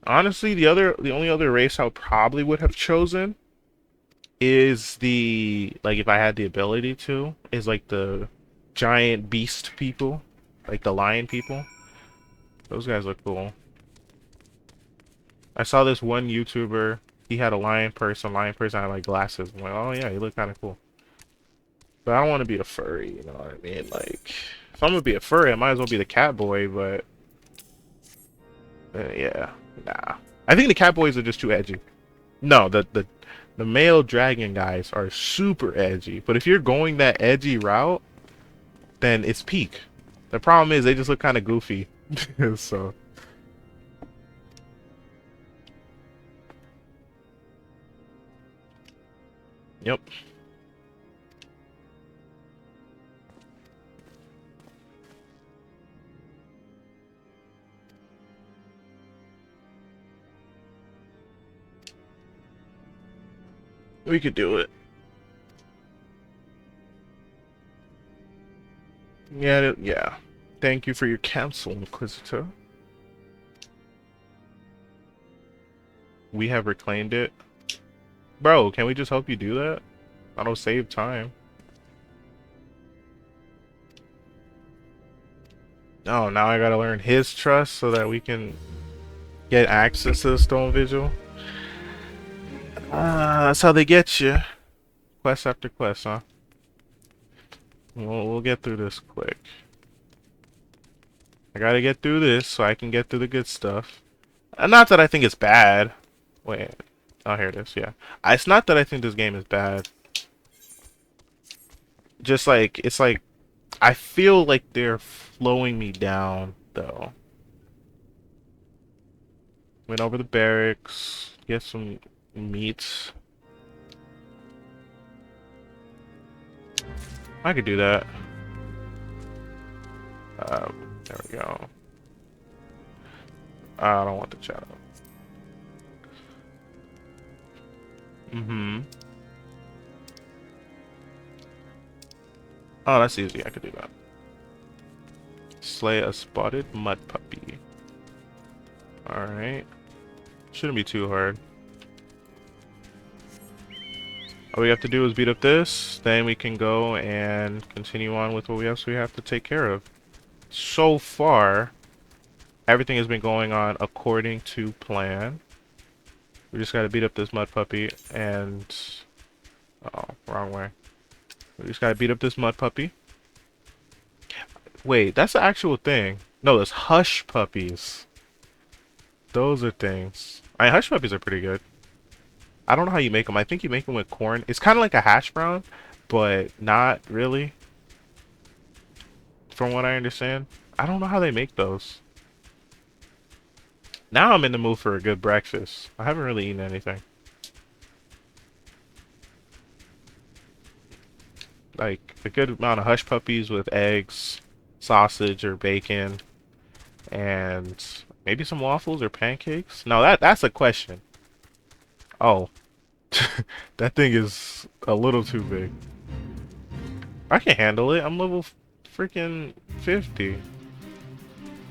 Speaker 1: Honestly, the only other race I probably would have chosen is like if I had the ability to, is like the giant beast people, like the lion people. Those guys look cool. I saw this one YouTuber, he had a lion person had like glasses. I'm like, oh yeah, he looked kind of cool. But I don't want to be a furry, you know what I mean? Like, if I'm gonna be a furry, I might as well be the cat boy, but yeah, nah. I think the cat boys are just too edgy. No, the male dragon guys are super edgy. But if you're going that edgy route, then it's peak. The problem is they just look kind of goofy. So. Yep. We could do it. Yeah. Thank you for your counsel, Inquisitor. We have reclaimed it. Bro, can we just help you do that? That'll save time. Oh, now I gotta learn his trust so that we can get access to the Stone Vigil. That's how they get you. Quest after quest, huh? We'll get through this quick. I gotta get through this so I can get through the good stuff. Not that I think it's bad. Wait. Oh, here it is, yeah. It's not that I think this game is bad. Just like, it's like, I feel like they're slowing me down, though. Went over the barracks, get some meats. I could do that. There we go. I don't want the channel. Oh, that's easy. I could do that. Slay a spotted mud puppy. Alright. Shouldn't be too hard. All we have to do is beat up this, then we can go and continue on with what else we have to take care of. So far, everything has been going on according to plan. We just gotta beat up this mud puppy and... oh, wrong way. We just gotta beat up this mud puppy. Wait, that's the actual thing. No, there's hush puppies. Those are things. Hush puppies are pretty good. I don't know how you make them. I think you make them with corn. It's kind of like a hash brown, but not really. From what I understand. I don't know how they make those. Now I'm in the mood for a good breakfast. I haven't really eaten anything. Like, a good amount of hush puppies with eggs, sausage or bacon, and maybe some waffles or pancakes. No, that's a question. Oh, that thing is a little too big. I can handle it. I'm level freaking 50.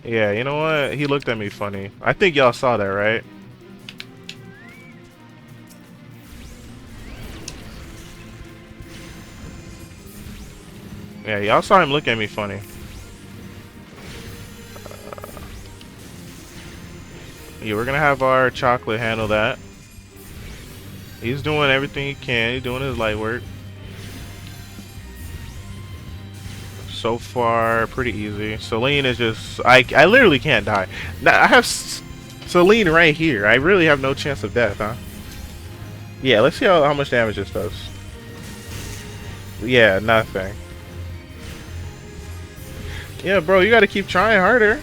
Speaker 1: Yeah, you know what? He looked at me funny. I think y'all saw that, right? Yeah, y'all saw him look at me funny. Yeah, we're gonna have our chocolate handle that. He's doing everything he can. He's doing his light work. So far, pretty easy. Celine is just... I literally can't die. Now, I have Celine right here. I really have no chance of death, huh? Yeah, let's see how much damage this does. Yeah, nothing. Yeah, bro, you gotta keep trying harder.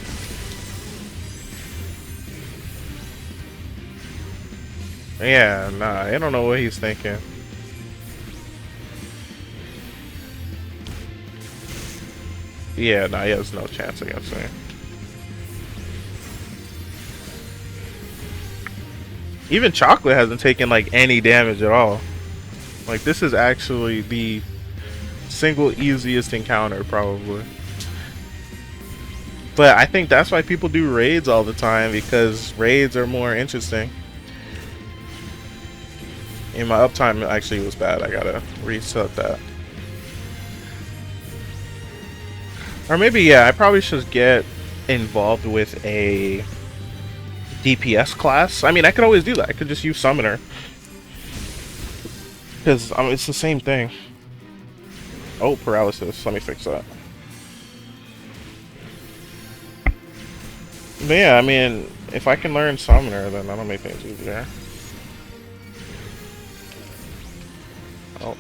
Speaker 1: Yeah, nah, I don't know what he's thinking. Yeah, nah, he has no chance against me. Even Chocolate hasn't taken, like, any damage at all. Like, this is actually the single easiest encounter, probably. But I think that's why people do raids all the time, because raids are more interesting. And my uptime actually was bad. I gotta reset that. Or maybe, yeah, I probably should get involved with a DPS class. I mean, I could always do that. I could just use Summoner. Because, it's the same thing. Oh, paralysis. Let me fix that. But yeah, I mean, if I can learn Summoner, then that'll make things easier. Oh.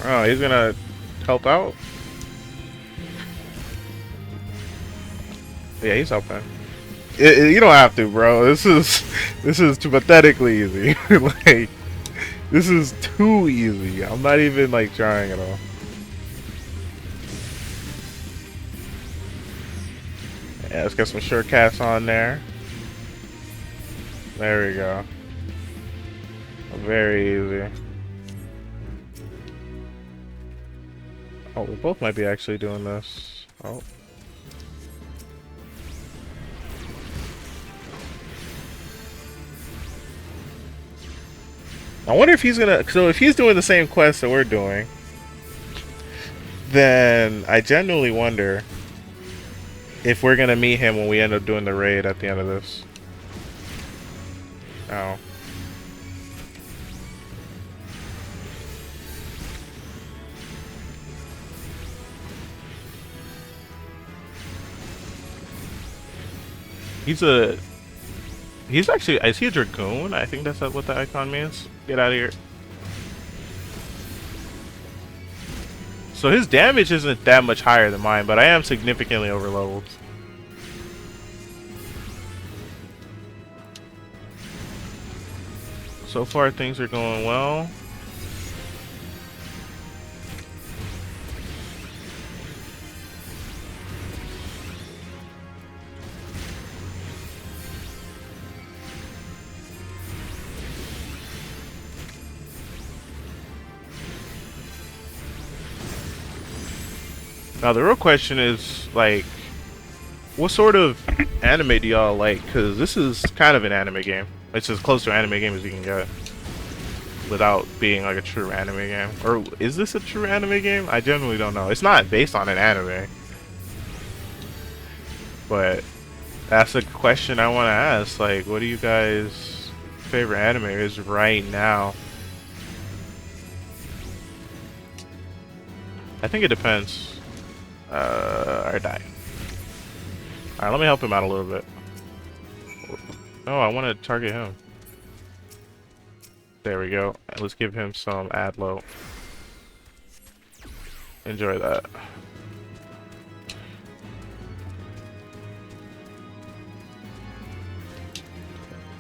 Speaker 1: Oh, he's gonna help out? Yeah, he's helping. You don't have to, bro. This is too pathetically easy. Like, this is too easy. I'm not even, like, trying at all. Yeah, let's get some short casts on there. There we go. Very easy. Oh, we both might be actually doing this. Oh. I wonder if he's gonna... So if he's doing the same quest that we're doing, then I genuinely wonder if we're gonna meet him when we end up doing the raid at the end of this. Oh. He's actually... Is he a Dragoon? I think that's what the icon means. Get out of here. So his damage isn't that much higher than mine, but I am significantly overleveled. So far things are going well. Now the real question is, like, what sort of anime do y'all like? Because this is kind of an anime game. It's as close to an anime game as you can get without being like a true anime game. Or is this a true anime game? I genuinely don't know. It's not based on an anime. But that's a question I want to ask. Like, what do you guys' favorite anime is right now? I think it depends. Or die. Alright, let me help him out a little bit. No, I want to target him. There we go. Let's give him some Adlo. Enjoy that.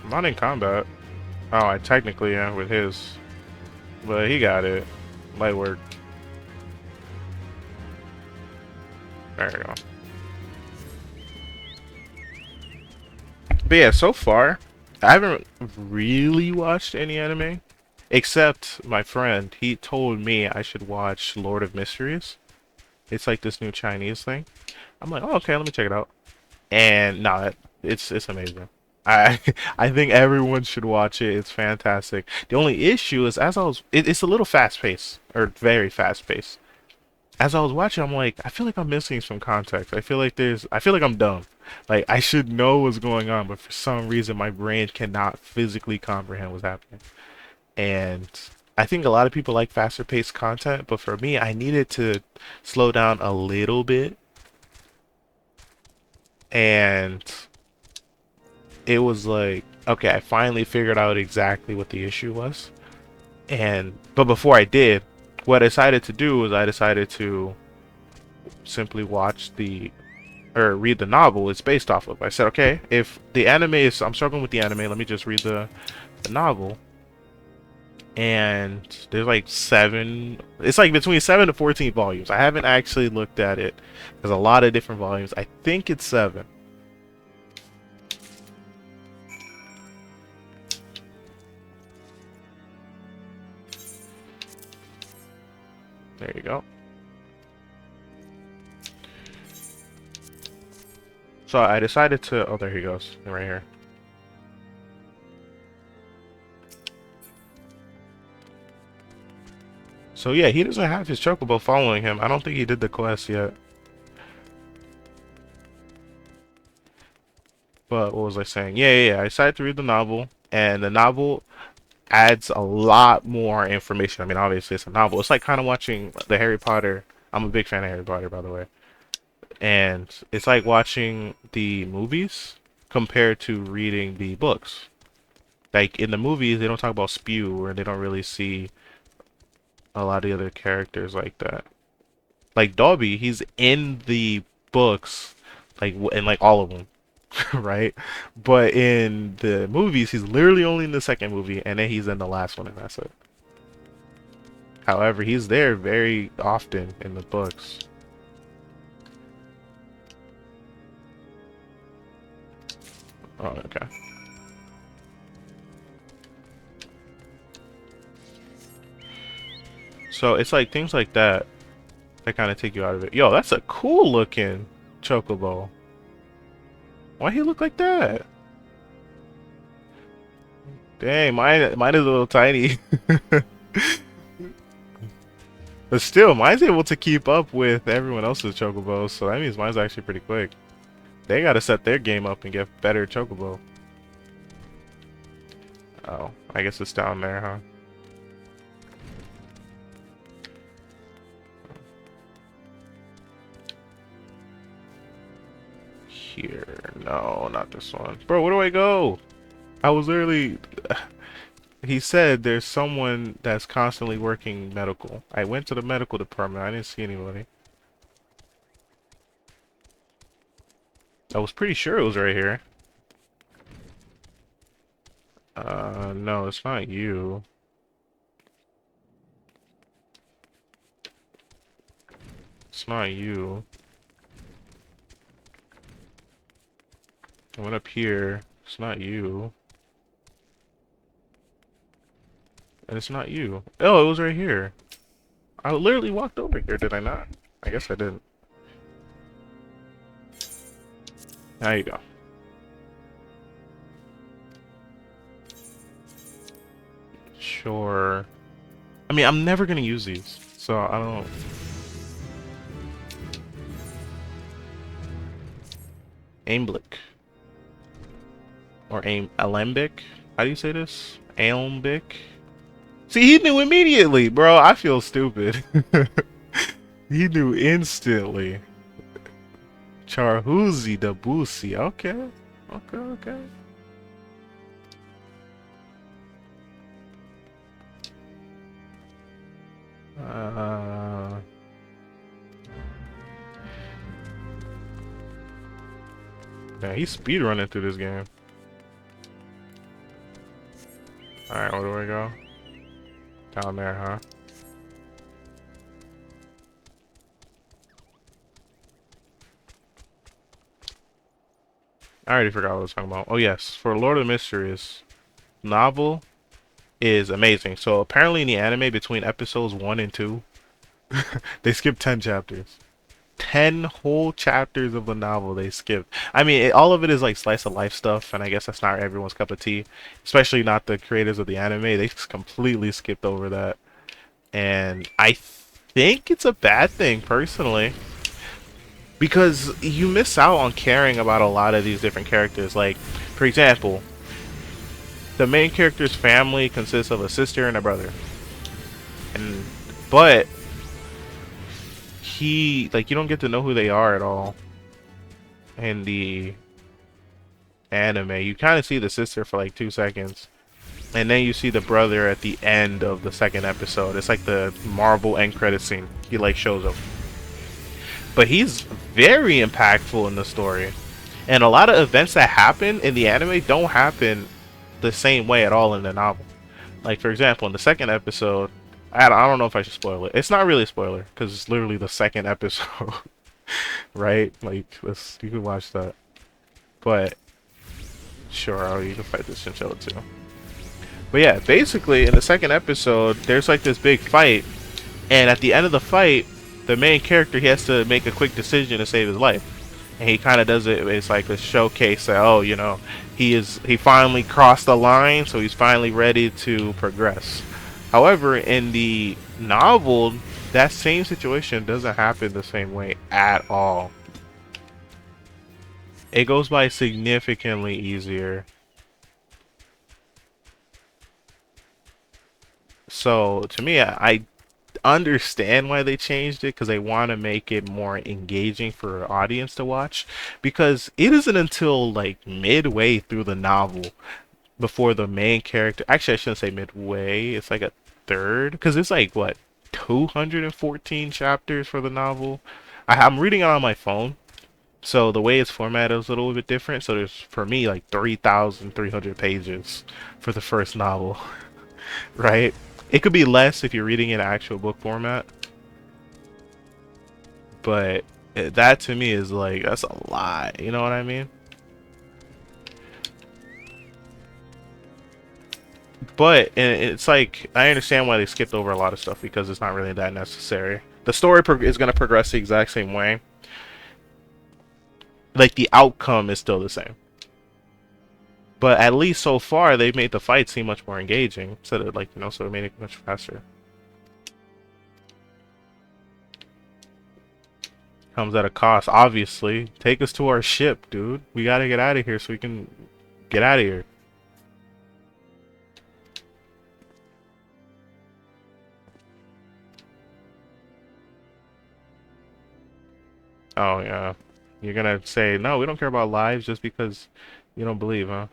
Speaker 1: I'm not in combat. Oh, I technically am with his. But he got it. Light work. There we go. But yeah, so far, I haven't really watched any anime. Except my friend, he told me I should watch Lord of Mysteries. It's like this new Chinese thing. I'm like, oh, okay, let me check it out. And nah, it's amazing. I I think everyone should watch it. It's fantastic. The only issue is as I was, it's a little fast paced or very fast paced. As I was watching, I'm like, I feel like I'm missing some context. I feel like I'm dumb. Like I should know what's going on, but for some reason my brain cannot physically comprehend what's happening. And I think a lot of people like faster paced content, but for me, I needed to slow down a little bit. And it was like, okay, I finally figured out exactly what the issue was. But before I did, what I decided to do was I decided to simply watch the or read the novel it's based off of. I said, okay, if the anime is, I'm struggling with the anime, let me just read the novel. And there's like it's like between 7 to 14 volumes. I haven't actually looked at it. There's a lot of different volumes. I think it's 7. There you go. So I decided to, oh, there he goes, right here. So yeah, he doesn't have his chocobo following him. I don't think he did the quest yet. But what was I saying? Yeah. I decided to read the novel, and the novel adds a lot more information. I mean, obviously it's a novel. It's like kind of watching the Harry Potter. I'm a big fan of Harry Potter, by the way. And it's like watching the movies compared to reading the books. Like in the movies, they don't talk about spew, or they don't really see a lot of the other characters like that. Like Dobby, he's in the books, like in like all of them, right? But in the movies, he's literally only in the second movie, and then he's in the last one, and that's it. However, he's there very often in the books. Oh, okay. So it's like things like that that kind of take you out of it. Yo, that's a cool looking chocobo. Why he look like that? Dang, mine is a little tiny. But still, mine's able to keep up with everyone else's chocobos, so that means mine's actually pretty quick. They gotta set their game up and get better chocobo. Oh, I guess it's down there, huh? Here. No, not this one. Bro, where do I go? I was literally... He said there's someone that's constantly working medical. I went to the medical department. I didn't see anybody. I was pretty sure it was right here. No, it's not you. It's not you. I went up here. It's not you. And it's not you. Oh, it was right here. I literally walked over here, did I not? I guess I didn't. There you go. Sure. I mean, I'm never gonna use these, so I don't... Aimblick. Or Alembic? How do you say this? Alembic? See, he knew immediately, bro. I feel stupid. He knew instantly. Charhuzi Dabusi. Okay. Okay. Yeah, he's speedrunning through this game. Alright, where do we go? Down there, huh? I already forgot what I was talking about. Oh yes, for Lord of the Mysteries, novel is amazing. So apparently in the anime between episodes 1 and 2, they skipped 10 chapters. 10 whole chapters of the novel they skipped. I mean, all of it is like slice of life stuff, and I guess that's not everyone's cup of tea, especially not the creators of the anime. They just completely skipped over that. And I think it's a bad thing personally, because you miss out on caring about a lot of these different characters. Like, for example, the main character's family consists of a sister and a brother, and but you don't get to know who they are at all in the anime. You kind of see the sister for like 2 seconds, and then you see the brother at the end of the second episode. It's like the Marvel end credit scene. He like shows up, but he's very impactful in the story, and a lot of events that happen in the anime don't happen the same way at all in the novel. Like, for example, in the second episode, I don't know if I should spoil it. It's not really a spoiler because it's literally the second episode. Right? Like, you can watch that. But sure, you can fight this chinchilla too. But yeah, basically in the second episode, there's like this big fight, and at the end of the fight, the main character, he has to make a quick decision to save his life. And he kind of does it. It's like a showcase that, oh, you know, he finally crossed the line, so he's finally ready to progress. However, in the novel, that same situation doesn't happen the same way at all. It goes by significantly easier. So to me, I understand why they changed it, because they want to make it more engaging for an audience to watch, because it isn't until like midway through the novel before the main character, actually I shouldn't say midway, it's like a third, because it's like what, 214 chapters for the novel. I'm reading it on my phone, so the way it's formatted is a little bit different. So there's, for me, like 3,300 pages for the first novel. Right? It could be less if you're reading in actual book format, but that to me is like, that's a lot. You know what I mean? But it's like, I understand why they skipped over a lot of stuff, because it's not really that necessary. The story is going to progress the exact same way. Like, the outcome is still the same. But at least so far, they've made the fight seem much more engaging. Instead of, like, you know, so it made it much faster. Comes at a cost, obviously. Take us to our ship, dude. We gotta get out of here so we can get out of here. Oh, yeah. You're gonna say, no, we don't care about lives just because you don't believe, huh?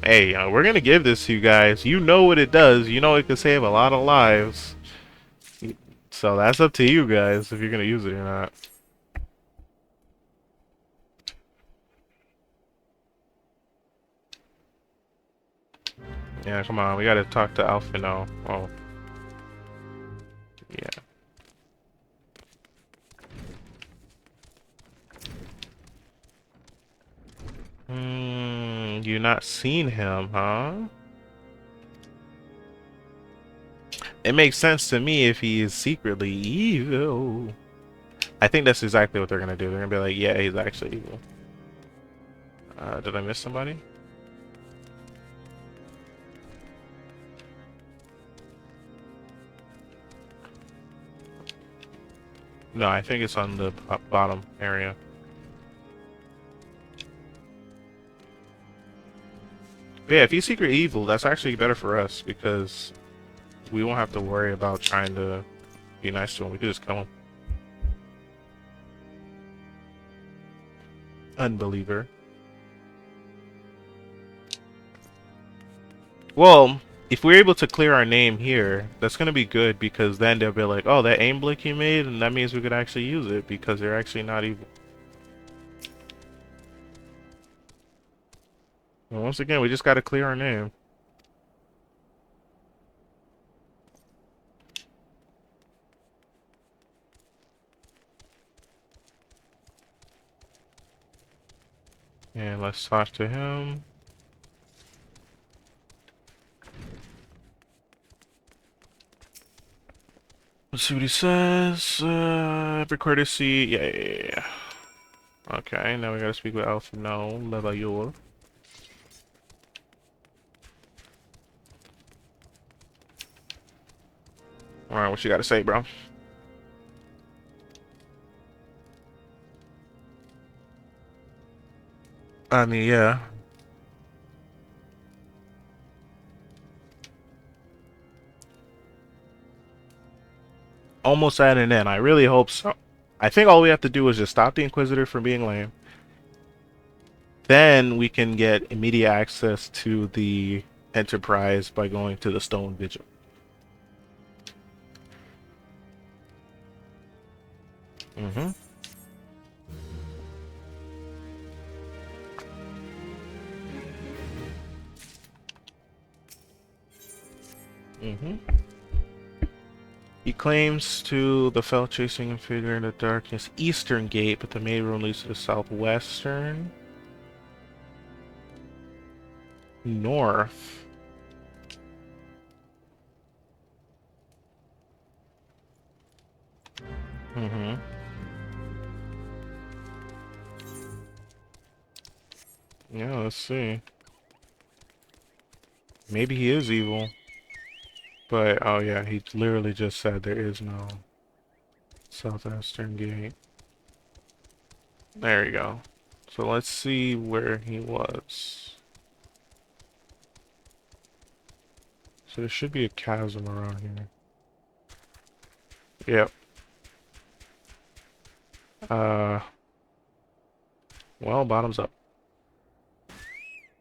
Speaker 1: Hey, we're gonna give this to you guys. You know what it does. You know it can save a lot of lives. So that's up to you guys if you're gonna use it or not. Yeah, come on. We gotta talk to Alpha now. Oh. Yeah. You not seen him, huh? It makes sense to me if he is secretly evil. I think that's exactly what they're gonna do. They're gonna be like, yeah, he's actually evil. Did I miss somebody? No, I think it's on the bottom area. But yeah, if he's secret evil, that's actually better for us, because we won't have to worry about trying to be nice to him. We can just kill him. Unbeliever. Well, if we're able to clear our name here, that's gonna be good, because then they'll be like, oh, that aim blick you made, and that means we could actually use it, because they're actually not evil. Well, once again, we just gotta clear our name. And let's talk to him. Let's see what he says. Every courtesy. Yeah. Okay, now we gotta speak with Alpha. No, Levayor. Alright, what you gotta say, bro? I mean, yeah. Almost at an end. I really hope so. I think all we have to do is just stop the Inquisitor from being lame. Then we can get immediate access to the Enterprise by going to the Stone Vigil. Mm-hmm. Mm-hmm. He claims to the fell chasing figure in the darkness eastern gate, but the main room leads to the southwestern. North. Mm-hmm. Yeah, let's see. Maybe he is evil. But, oh yeah, he literally just said there is no southwestern gate. There you go. So let's see where he was. So there should be a chasm around here. Yep. Well, bottoms up.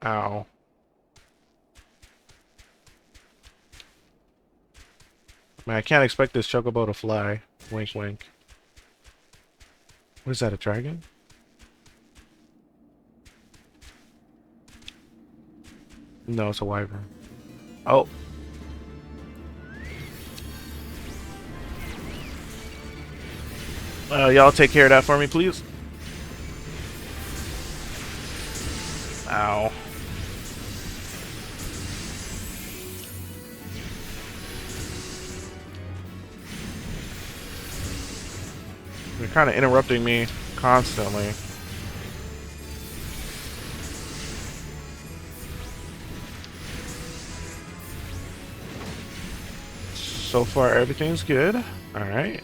Speaker 1: Ow. Man, I can't expect this chocobo to fly. Wink, wink. What is that, a dragon? No, it's a wyvern. Oh. Y'all take care of that for me, please. Ow. They're kind of interrupting me constantly. So far, everything's good. Alright.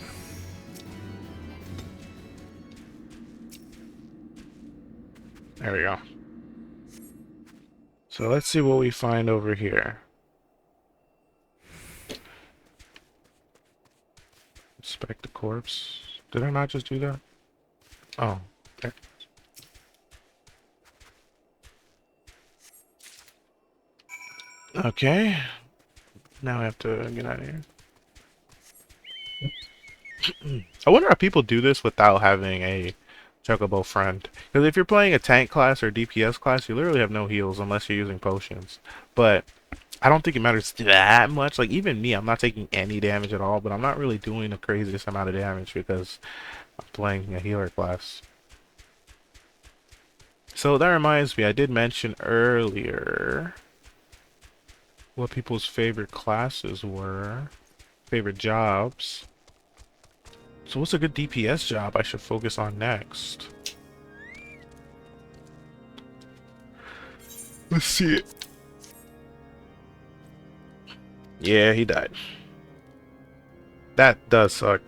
Speaker 1: There we go. So let's see what we find over here. Inspect the corpse. Did I not just do that? Oh. Okay. Okay. Now I have to get out of here. I wonder how people do this without having a chocobo friend. Because if you're playing a tank class or DPS class, you literally have no heals unless you're using potions. But I don't think it matters that much. Like, even me, I'm not taking any damage at all, but I'm not really doing the craziest amount of damage because I'm playing a healer class. So that reminds me, I did mention earlier what people's favorite classes were, favorite jobs. So what's a good DPS job I should focus on next? Let's see it. Yeah, he died. That does suck.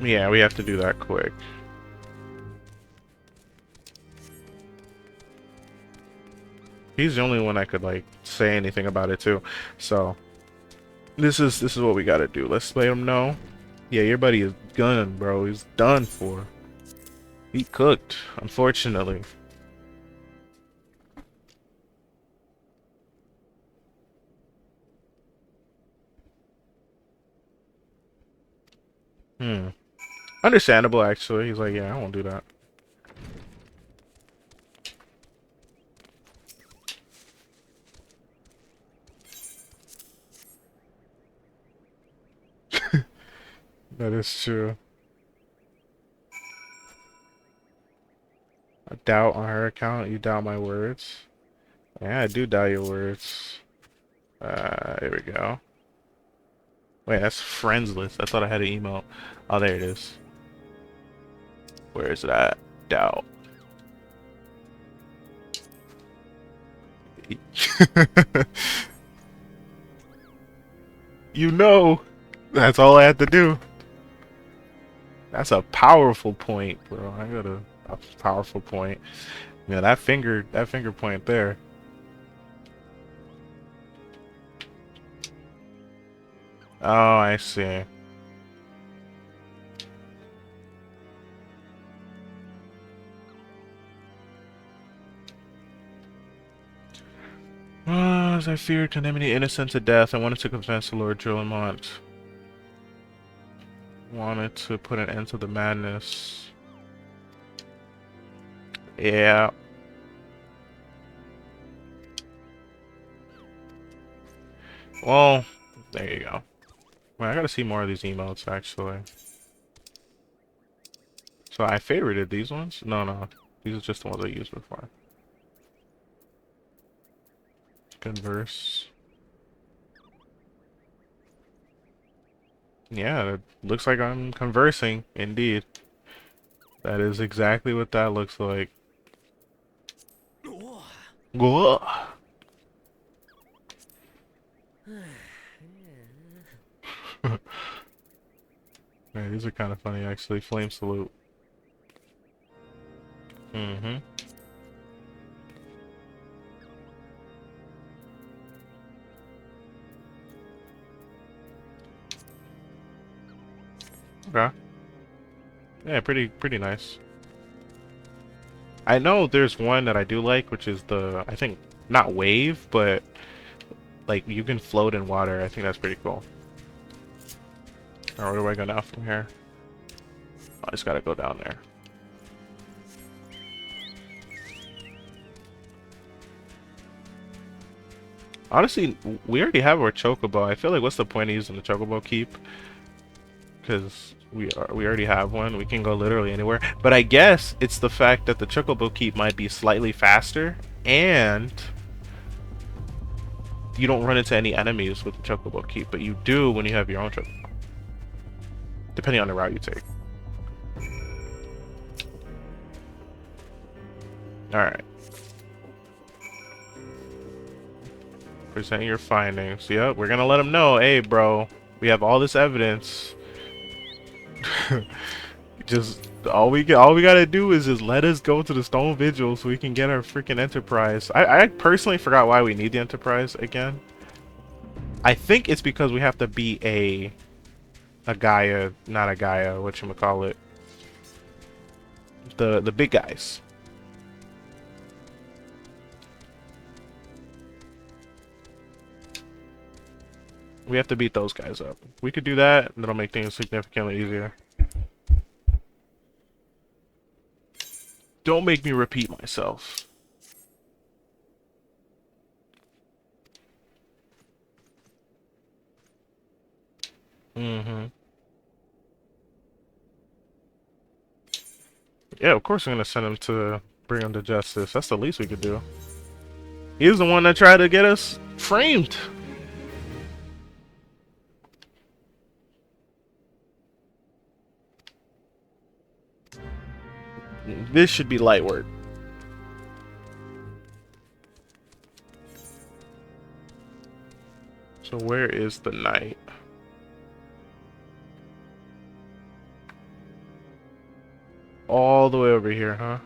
Speaker 1: Yeah, we have to do that quick. He's the only one I could like say anything about it too. So this is what we gotta do. Let's let him know. Yeah, your buddy is gone, bro. He's done for. He cooked, unfortunately. Hmm. Understandable, actually. He's like, yeah, I won't do that. That is true. A doubt on her account. You doubt my words. Yeah, I do doubt your words. Here we go. Wait, that's friends list. I thought I had an email. Oh, there it is. Where is it at? Doubt. You know, that's all I had to do. That's a powerful point, bro. I got a powerful point. Yeah, that finger point there. Oh, I see. As I feared condemning the innocent to death, I wanted to confess to Lord Jolimont. Wanted to put an end to the madness. Yeah. Well, there you go. Well, I gotta see more of these emotes, actually. So I favorited these ones? No. These are just the ones I used before. Converse. Yeah, it looks like I'm conversing, indeed. That is exactly what that looks like. Whoa. Yeah, these are kind of funny, actually. Flame salute. Mm-hmm. Okay. Yeah, pretty nice. I know there's one that I do like, which is the, I think, not wave, but like you can float in water. I think that's pretty cool. Alright, where do I go now from here? I just gotta go down there. Honestly, we already have our chocobo. I feel like what's the point of using the chocobo keep? Because we already have one. We can go literally anywhere. But I guess it's the fact that the chocobo keep might be slightly faster, and you don't run into any enemies with the chocobo keep, but you do when you have your own chocobo, depending on the route you take. Alright. Present your findings. Yep, we're gonna let them know, hey bro, we have all this evidence. Just all we gotta do is just let us go to the Stone Vigil so we can get our freaking Enterprise. I personally forgot why we need the Enterprise again. I think it's because we have to be a Gaia, not a Gaia, whatchamacallit. The big guys. We have to beat those guys up. We could do that, and that'll make things significantly easier. Don't make me repeat myself. Mm-hmm. Yeah, of course I'm gonna send him to bring him to justice. That's the least we could do. He was the one that tried to get us framed. This should be light work. So where is the knight? All the way over here, huh?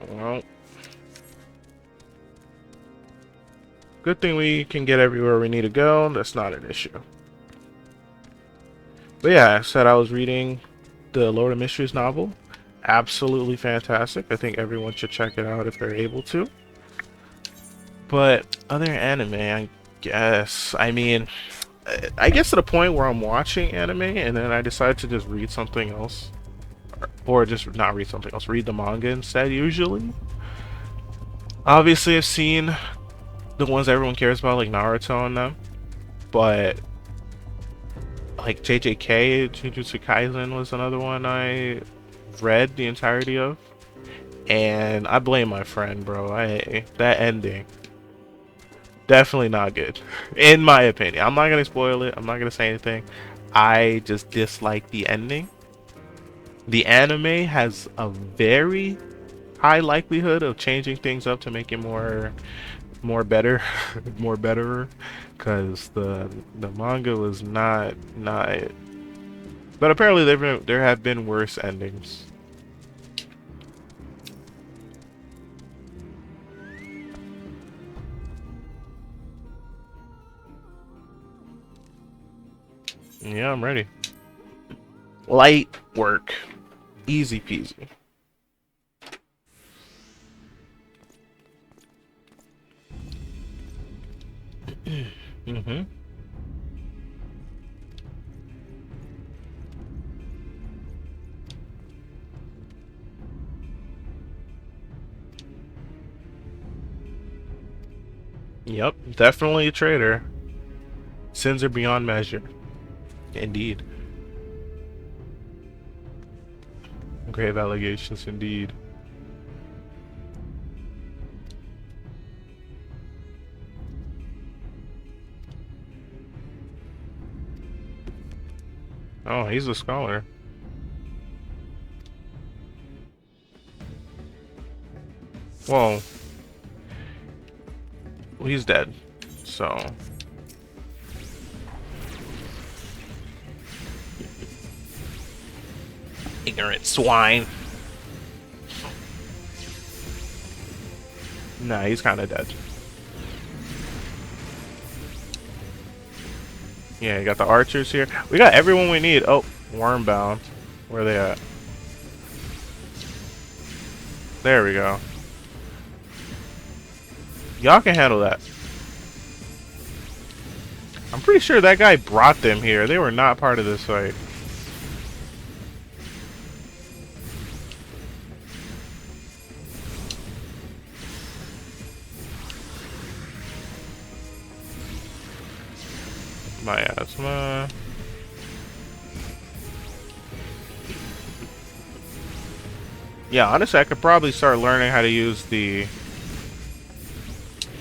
Speaker 1: Well, good thing we can get everywhere we need to go. That's not an issue. But yeah, I said I was reading the Lord of Mysteries novel. Absolutely fantastic. I think everyone should check it out if they're able to. But other anime, I guess. I mean, I guess to the point where I'm watching anime and then I decide to just read something else. Or just not read something else, read the manga instead, usually. Obviously, I've seen the ones everyone cares about, like Naruto and them. But like JJK, Jujutsu Kaisen was another one I read the entirety of. And I blame my friend, bro. That ending, definitely not good, in my opinion. I'm not gonna spoil it. I'm not gonna say anything. I just dislike the ending. The anime has a very high likelihood of changing things up to make it more better, more betterer, because the manga was not it. But apparently there have been worse endings. Yeah, I'm ready. Light work. Easy peasy. Mm-hmm. Yep, definitely a traitor. Sins are beyond measure. Indeed. Grave allegations indeed. Oh, he's a scholar. Well, he's dead. So ignorant swine. Nah, he's kind of dead. Yeah, you got the archers here. We got everyone we need. Oh, Wormbound. Where are they at? There we go. Y'all can handle that. I'm pretty sure that guy brought them here. They were not part of this fight. Miasma. Yeah, honestly, I could probably start learning how to use the...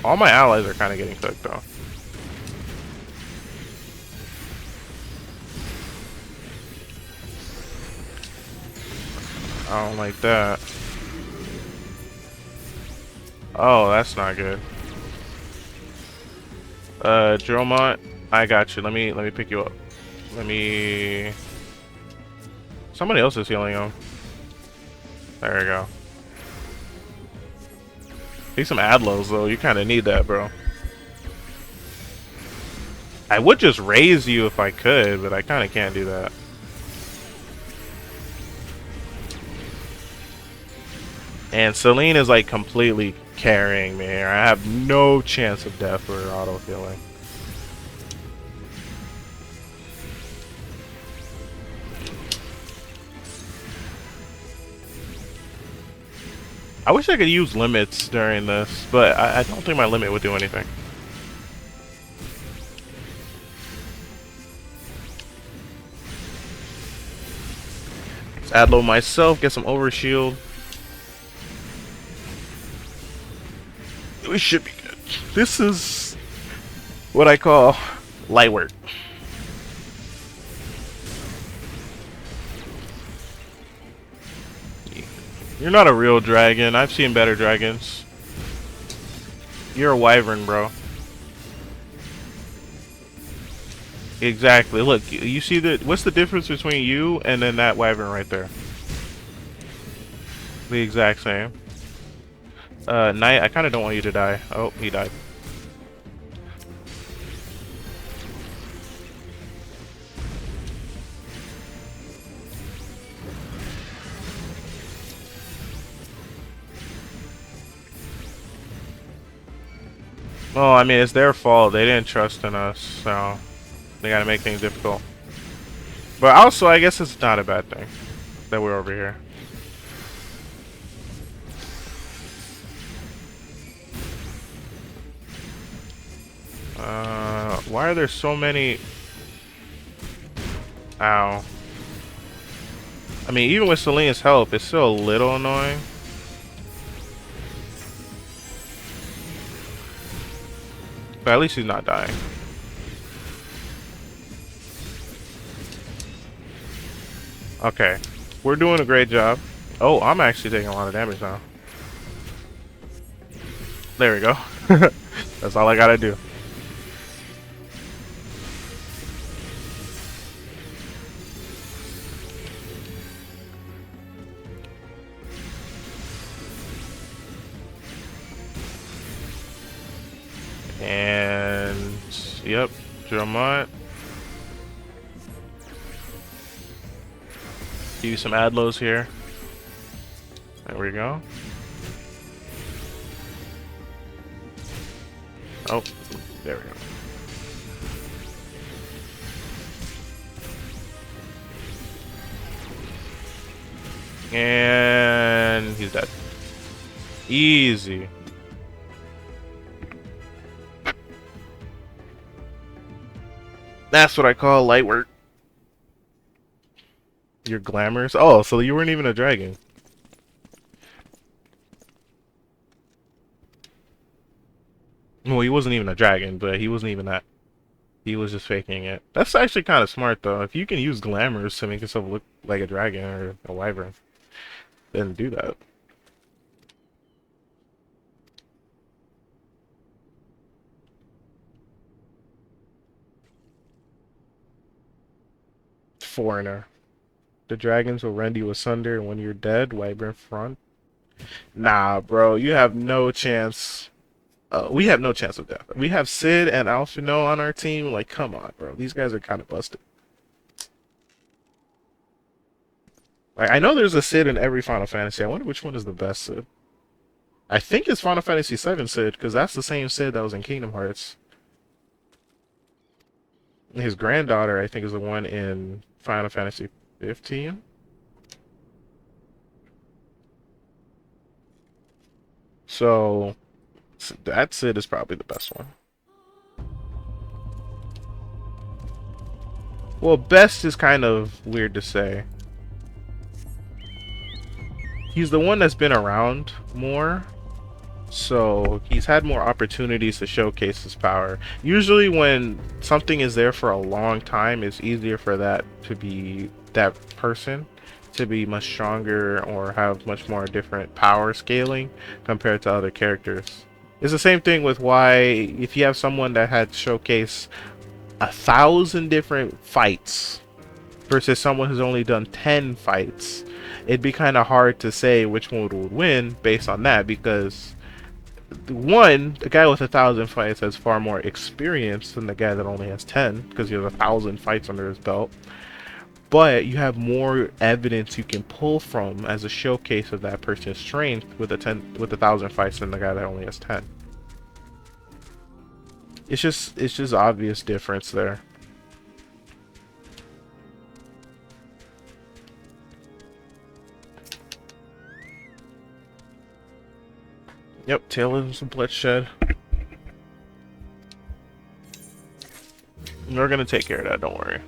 Speaker 1: All my allies are kind of getting cooked, though. I don't like that. Oh, that's not good. Dromont, I got you. Let me pick you up. Somebody else is healing him. There we go. Need some Adlos though. You kind of need that, bro. I would just raise you if I could, but I kind of can't do that. And Celine is like completely carrying me here. I have no chance of death or auto healing. I wish I could use limits during this, but I don't think my limit would do anything. Let's add low myself, get some overshield. We should be good. This is what I call light work. You're not a real dragon. I've seen better dragons. You're a wyvern, bro. Exactly. Look, you see what's the difference between you and then that wyvern right there? The exact same. Knight, I kind of don't want you to die. Oh, he died. Well, I mean, it's their fault. They didn't trust in us, so they gotta make things difficult. But also, I guess it's not a bad thing that we're over here. Why are there so many? Ow. I mean, even with Selena's help, it's still a little annoying. But at least he's not dying. Okay. We're doing a great job. Oh, I'm actually taking a lot of damage now. There we go. That's all I gotta do. And yep, Drummond. Give you some ad lows here. There we go. Oh, there we go. And he's dead. Easy. That's what I call light work. You're glamorous. Oh, so you weren't even a dragon. Well, he wasn't even a dragon, but he wasn't even that. He was just faking it. That's actually kind of smart, though. If you can use glamorous to make yourself look like a dragon or a wyvern, then do that. Foreigner. The dragons will rend you asunder, and when you're dead, wyvern front. Nah, bro, you have no chance. We have no chance of death. We have Sid and Alphino on our team. Like, come on, bro. These guys are kind of busted. Like, I know there's a Sid in every Final Fantasy. I wonder which one is the best Sid. I think it's Final Fantasy VII Sid, because that's the same Sid that was in Kingdom Hearts. His granddaughter, I think, is the one in Final Fantasy 15. So, that Sid is probably the best one. Well, best is kind of weird to say. He's the one that's been around more, so he's had more opportunities to showcase his power. Usually when something is there for a long time, it's easier for that person to be much stronger or have much more different power scaling compared to other characters. It's the same thing with why if you have someone that had showcased 1,000 different fights versus someone who's only done 10 fights, it'd be kind of hard to say which one would win based on that, because one, the guy with 1,000 fights has far more experience than the guy that only has 10, because he has 1,000 fights under his belt. But you have more evidence you can pull from as a showcase of that person's strength with 1,000 fights than the guy that only has 10. It's just obvious difference there. Yep, tail of some bloodshed. We're gonna take care of that, don't worry.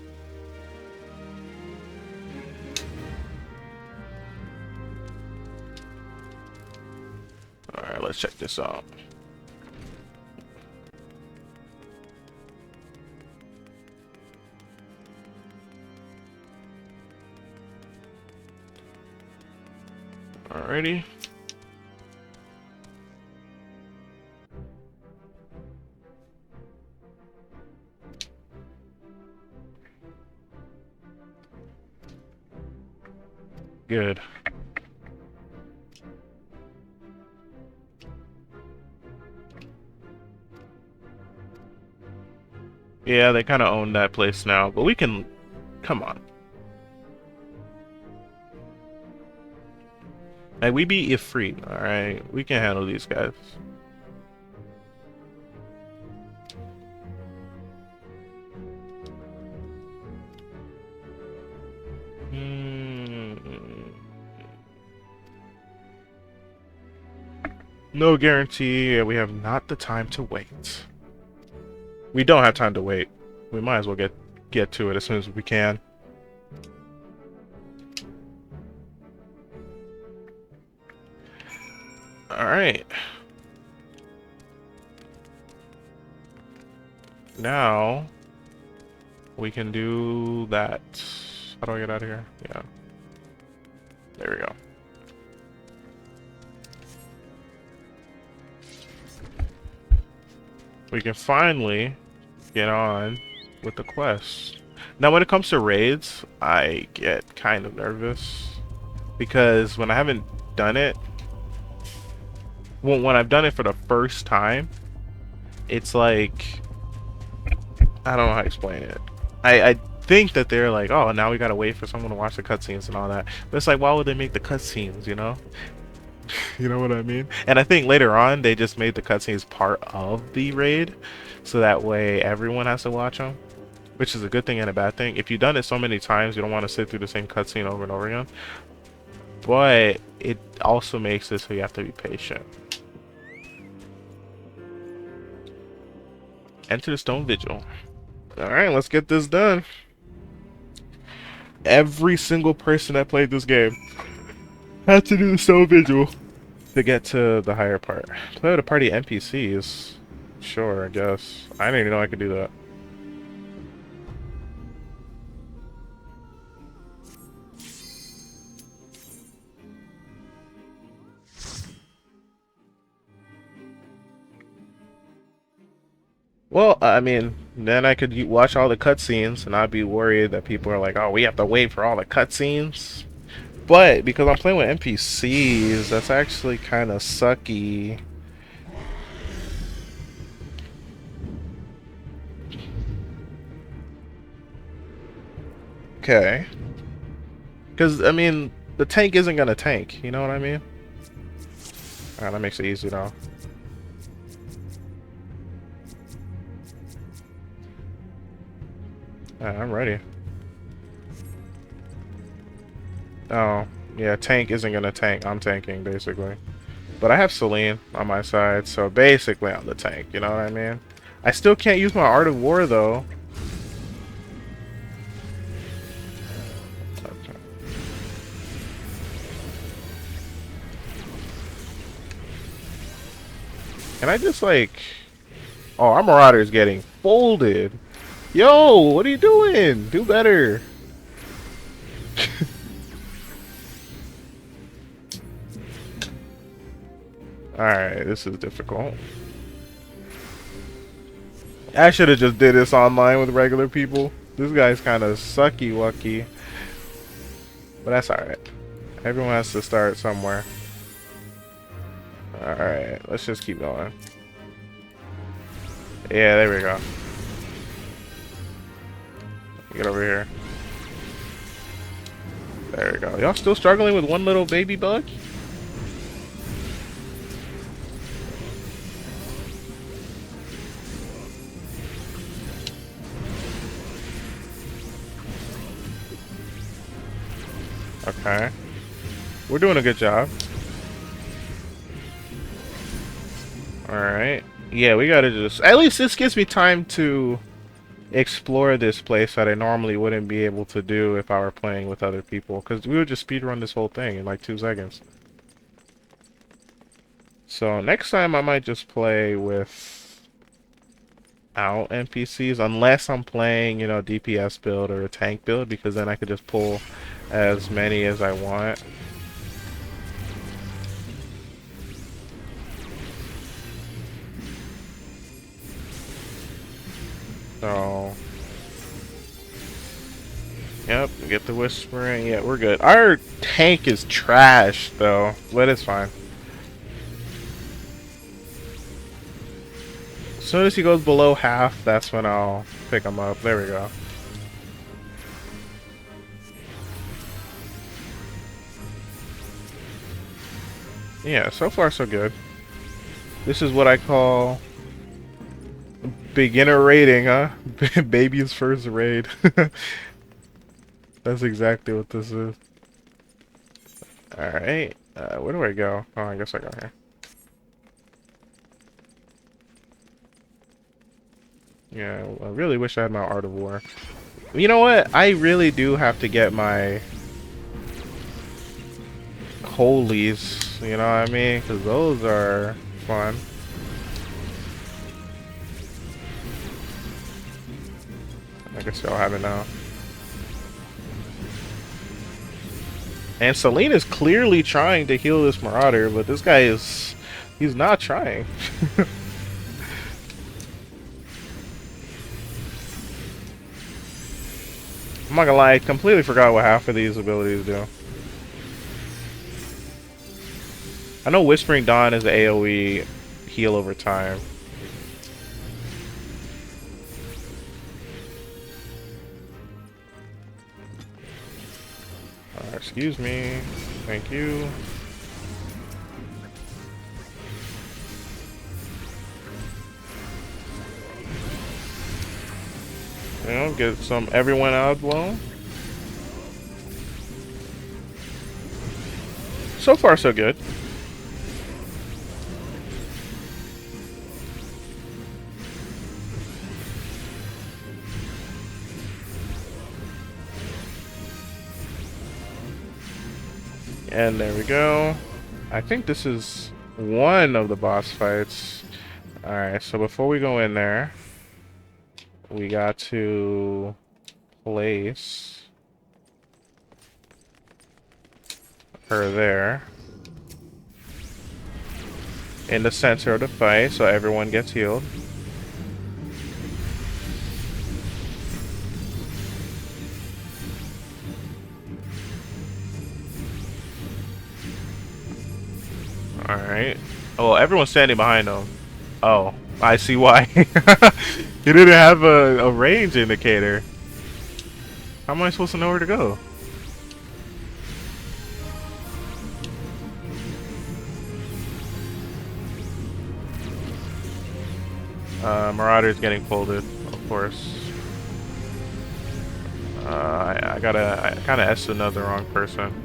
Speaker 1: Alright, let's check this out. Alrighty. Good. Yeah, they kind of own that place now, but we can... Come on. Like, we beat Ifrit, alright? We can handle these guys. No guarantee. We have not the time to wait. We don't have time to wait. We might as well get to it as soon as we can. Alright. Now we can do that. How do I get out of here? Yeah. There we go. We can finally get on with the quest. Now when it comes to raids, I get kind of nervous because when I haven't done it, when I've done it for the first time, it's like, I don't know how to explain it. I think that they're like, oh, now we gotta wait for someone to watch the cutscenes and all that. But it's like, why would they make the cutscenes, you know? You know what I mean? And I think later on, they just made the cutscenes part of the raid, so that way everyone has to watch them, which is a good thing and a bad thing. If you've done it so many times, you don't want to sit through the same cutscene over and over again. But it also makes it so you have to be patient. Enter the Stone Vigil. Alright, let's get this done. Every single person that played this game had to do the Stone Vigil to get to the higher part. Play with a party NPCs. Sure, I guess. I didn't even know I could do that. Well, I mean, then I could watch all the cutscenes and not be worried that people are like, oh, we have to wait for all the cutscenes. But because I'm playing with NPCs, that's actually kind of sucky. Okay. Because, I mean, the tank isn't going to tank. You know what I mean? Alright, that makes it easy, though. Alright, I'm ready. Oh, yeah, tank isn't going to tank. I'm tanking, basically. But I have Celine on my side, so basically I'm the tank. You know what I mean? I still can't use my Art of War, though. Can I just like... Oh, our Marauder is getting folded. Yo, what are you doing? Do better. Alright, this is difficult. I should have just did this online with regular people. This guy's kind of sucky-wucky. But that's alright. Everyone has to start somewhere. Alright, let's just keep going. Yeah, there we go. Get over here. There we go. Y'all still struggling with one little baby bug? Okay. We're doing a good job. Alright. Yeah, we gotta just... At least this gives me time to explore this place that I normally wouldn't be able to do if I were playing with other people. Because we would just speedrun this whole thing in like 2 seconds. So next time I might just play without NPCs. Unless I'm playing, you know, DPS build or a tank build. Because then I could just pull as many as I want. So, yep, get the whispering. Yeah, we're good. Our tank is trash, though, but it's fine. As soon as he goes below half, that's when I'll pick him up. There we go. Yeah, so far so good. This is what I call beginner raiding, huh? Baby's first raid. That's exactly what this is. Alright. Where do I go? Oh, I guess I go here. Yeah, I really wish I had my Art of War. You know what? I really do have to get my holies, you know what I mean? Because those are fun. I guess y'all have it now. And Selene is clearly trying to heal this Marauder, but this guy is... he's not trying. I'm not gonna lie, I completely forgot what half of these abilities do. I know Whispering Dawn is the AoE heal over time. Excuse me. Thank you. You know, get some everyone out blown. So far, so good. And there we go. I think this is one of the boss fights. Alright, so before we go in there, we got to place her there in the center of the fight so everyone gets healed. Alright. Oh, everyone's standing behind him. Oh, I see why. He didn't have a range indicator. How am I supposed to know where to go? Marauder's getting folded, of course. I kind of S'd another wrong person.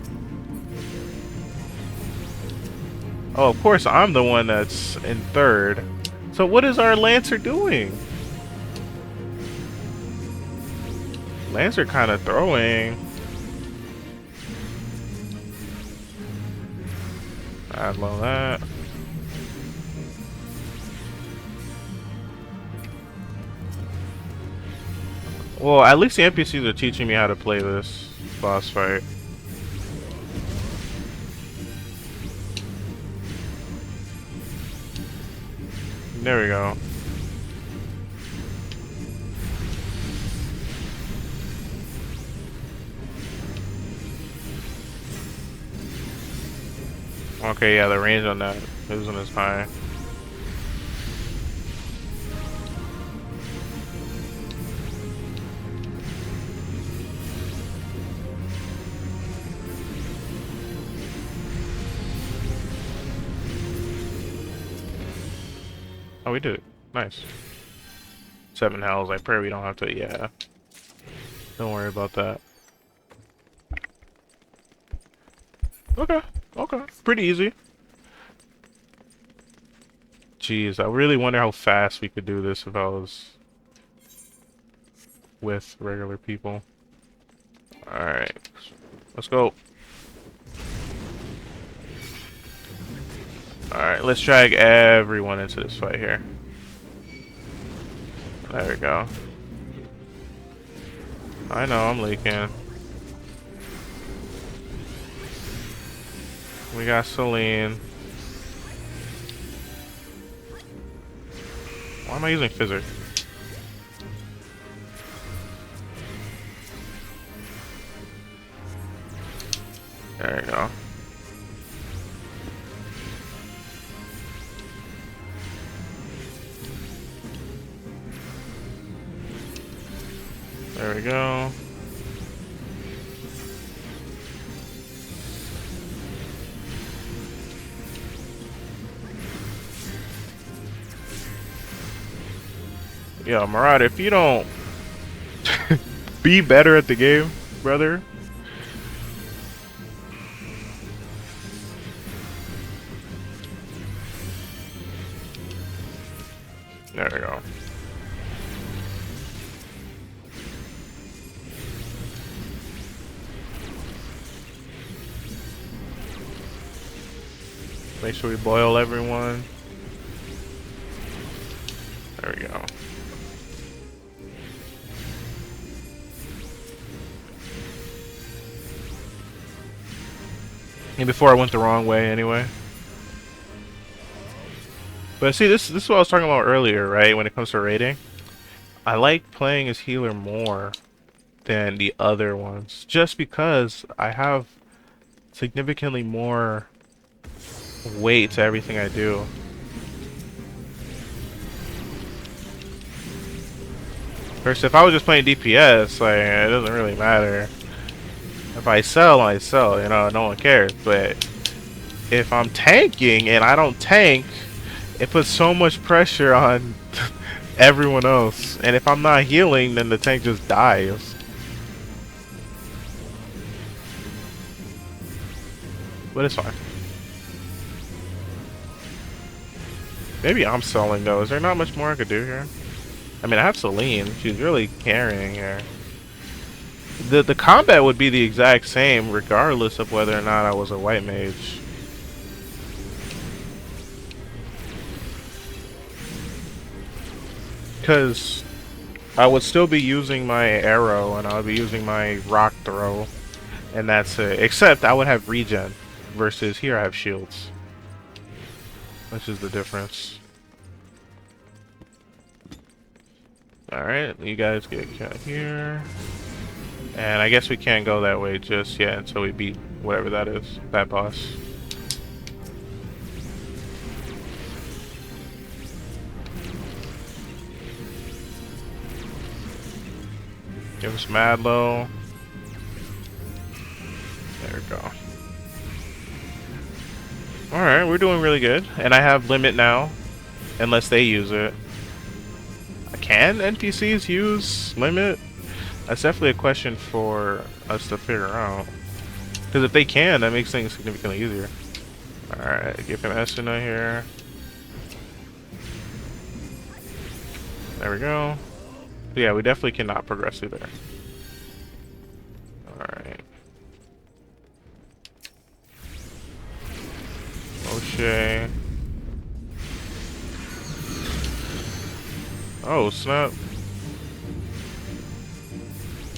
Speaker 1: Oh, of course, I'm the one that's in third. So what is our Lancer doing? Lancer kind of throwing. I love that. Well, at least the NPCs are teaching me how to play this boss fight. There we go. Okay, yeah, the range on that isn't as high. Oh, we did it. Nice. 7 hells. I pray we don't have to. Yeah. Don't worry about that. Okay. Okay. Pretty easy. Jeez, I really wonder how fast we could do this if I was with regular people. Alright. Let's go. Alright, let's drag everyone into this fight here. There we go. I know, I'm leaking. We got Selene. Why am I using Physic? There we go. There we go. Yo, Marauder, if you don't be better at the game, brother. There we go. Make sure we boil everyone. There we go. And before I went the wrong way anyway. But see, this is what I was talking about earlier, right? When it comes to raiding. I like playing as healer more than the other ones. Just because I have significantly more weight to everything I do. First, if I was just playing DPS, like, it doesn't really matter. If I sell, I sell, you know, no one cares. But if I'm tanking and I don't tank, it puts so much pressure on everyone else. And if I'm not healing, then the tank just dies. But it's fine. Maybe I'm selling though. Is there not much more I could do here? I mean, I have Celine. She's really carrying here. The combat would be the exact same regardless of whether or not I was a white mage. Because I would still be using my arrow and I would be using my rock throw. And that's it. Except I would have regen. Versus here I have shields. Which is the difference. Alright, you guys get cut here. And I guess we can't go that way just yet until we beat whatever that is, that boss. Give us mad low. There we go. Alright, we're doing really good. And I have limit now. Unless they use it. Can NPCs use limit? That's definitely a question for us to figure out. Because if they can, that makes things significantly easier. Alright, give him Esuna here. There we go. But yeah, we definitely cannot progress through there. Alright. O'Shea. Oh, snap.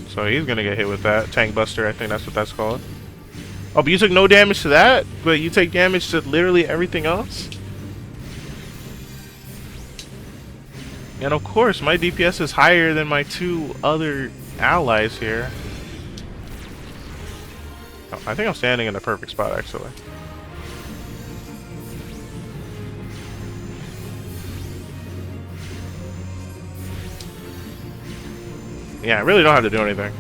Speaker 1: So he's gonna get hit with that. Tank Buster, I think that's what that's called. Oh, but you took no damage to that? But you take damage to literally everything else? And of course, my DPS is higher than my two other allies here. Oh, I think I'm standing in the perfect spot, actually. Yeah, I really don't have to do anything.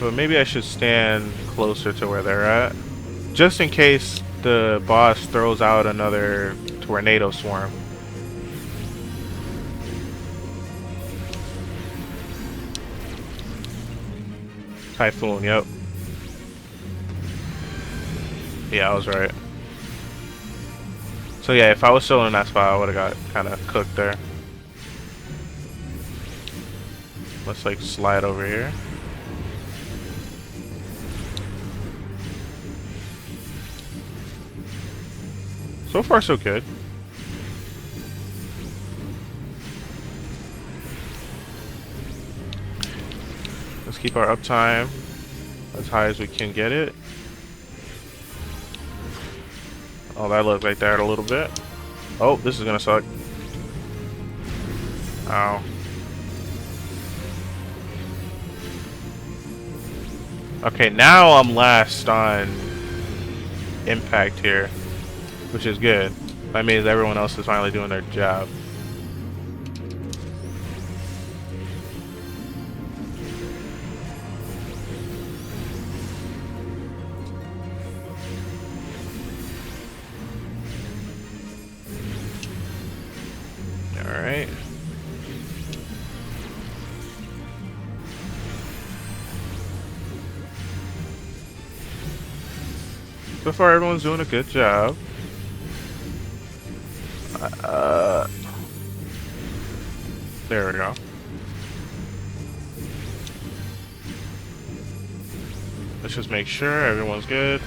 Speaker 1: But maybe I should stand closer to where they're at. Just in case the boss throws out another tornado swarm. Typhoon, yep. Yeah, I was right. So yeah, if I was still in that spot, I would have got kind of cooked there. Let's like slide over here. So far, so good. Let's keep our uptime as high as we can get it. Oh, that looked like that a little bit. Oh, this is gonna suck. Ow. Okay, now I'm last on impact here, which is good. That means everyone else is finally doing their job. Alright. So far, everyone's doing a good job. There we go. Let's just make sure everyone's good.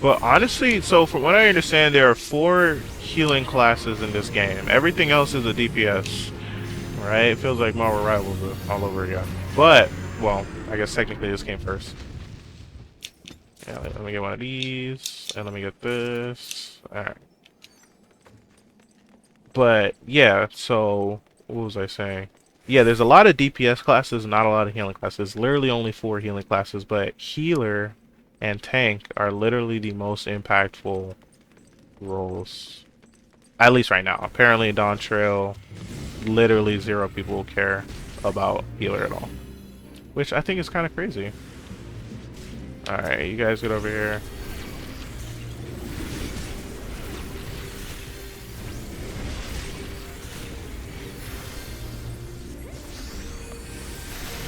Speaker 1: But honestly, so from what I understand, there are 4 healing classes in this game. Everything else is a DPS, right? It feels like Marvel Rivals all over again. But, well, I guess technically this came first. Yeah, let me get one of these, and let me get this. Alright. But, yeah, so, what was I saying? Yeah, there's a lot of DPS classes, not a lot of healing classes. Literally only 4 healing classes, but healer and tank are literally the most impactful roles. At least right now. Apparently Dawn Trail, literally 0 people care about healer at all. Which I think is kind of crazy. Alright, you guys get over here.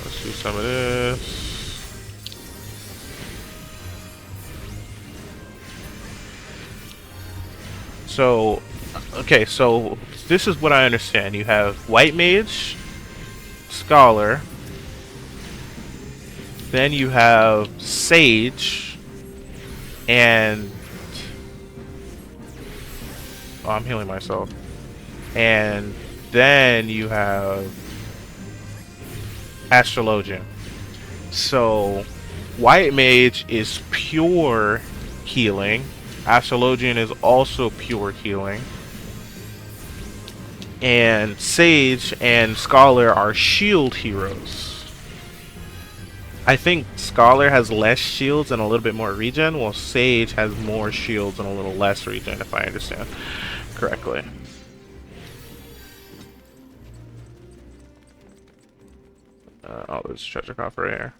Speaker 1: Let's do some of this. So, okay, so this is what I understand. You have White Mage, Scholar, then you have Sage, and... oh, I'm healing myself. And then you have Astrologian. So, White Mage is pure healing. Astrologian is also pure healing. And Sage and Scholar are shield heroes. I think Scholar has less shields and a little bit more regen, while Sage has more shields and a little less regen, if I understand correctly. Oh, there's a treasure coffer right here.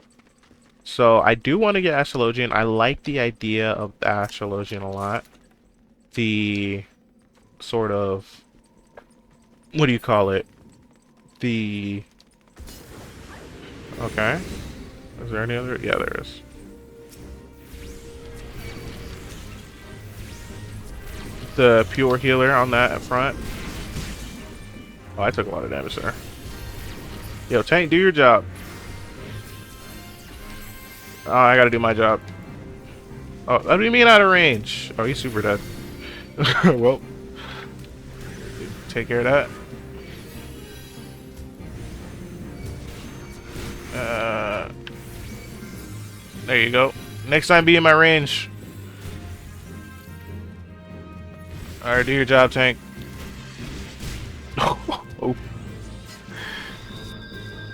Speaker 1: So I do want to get Astrologian. I like the idea of the Astrologian a lot. The sort of, what do you call it? The, okay. Is there any other? Yeah, there is. The pure healer on that up front. Oh, I took a lot of damage there. Yo, tank, do your job. Oh, I gotta do my job. Oh, what do you mean out of range? Oh, he's super dead. Well, take care of that. There you go. Next time, be in my range. Alright, do your job, tank. Oh.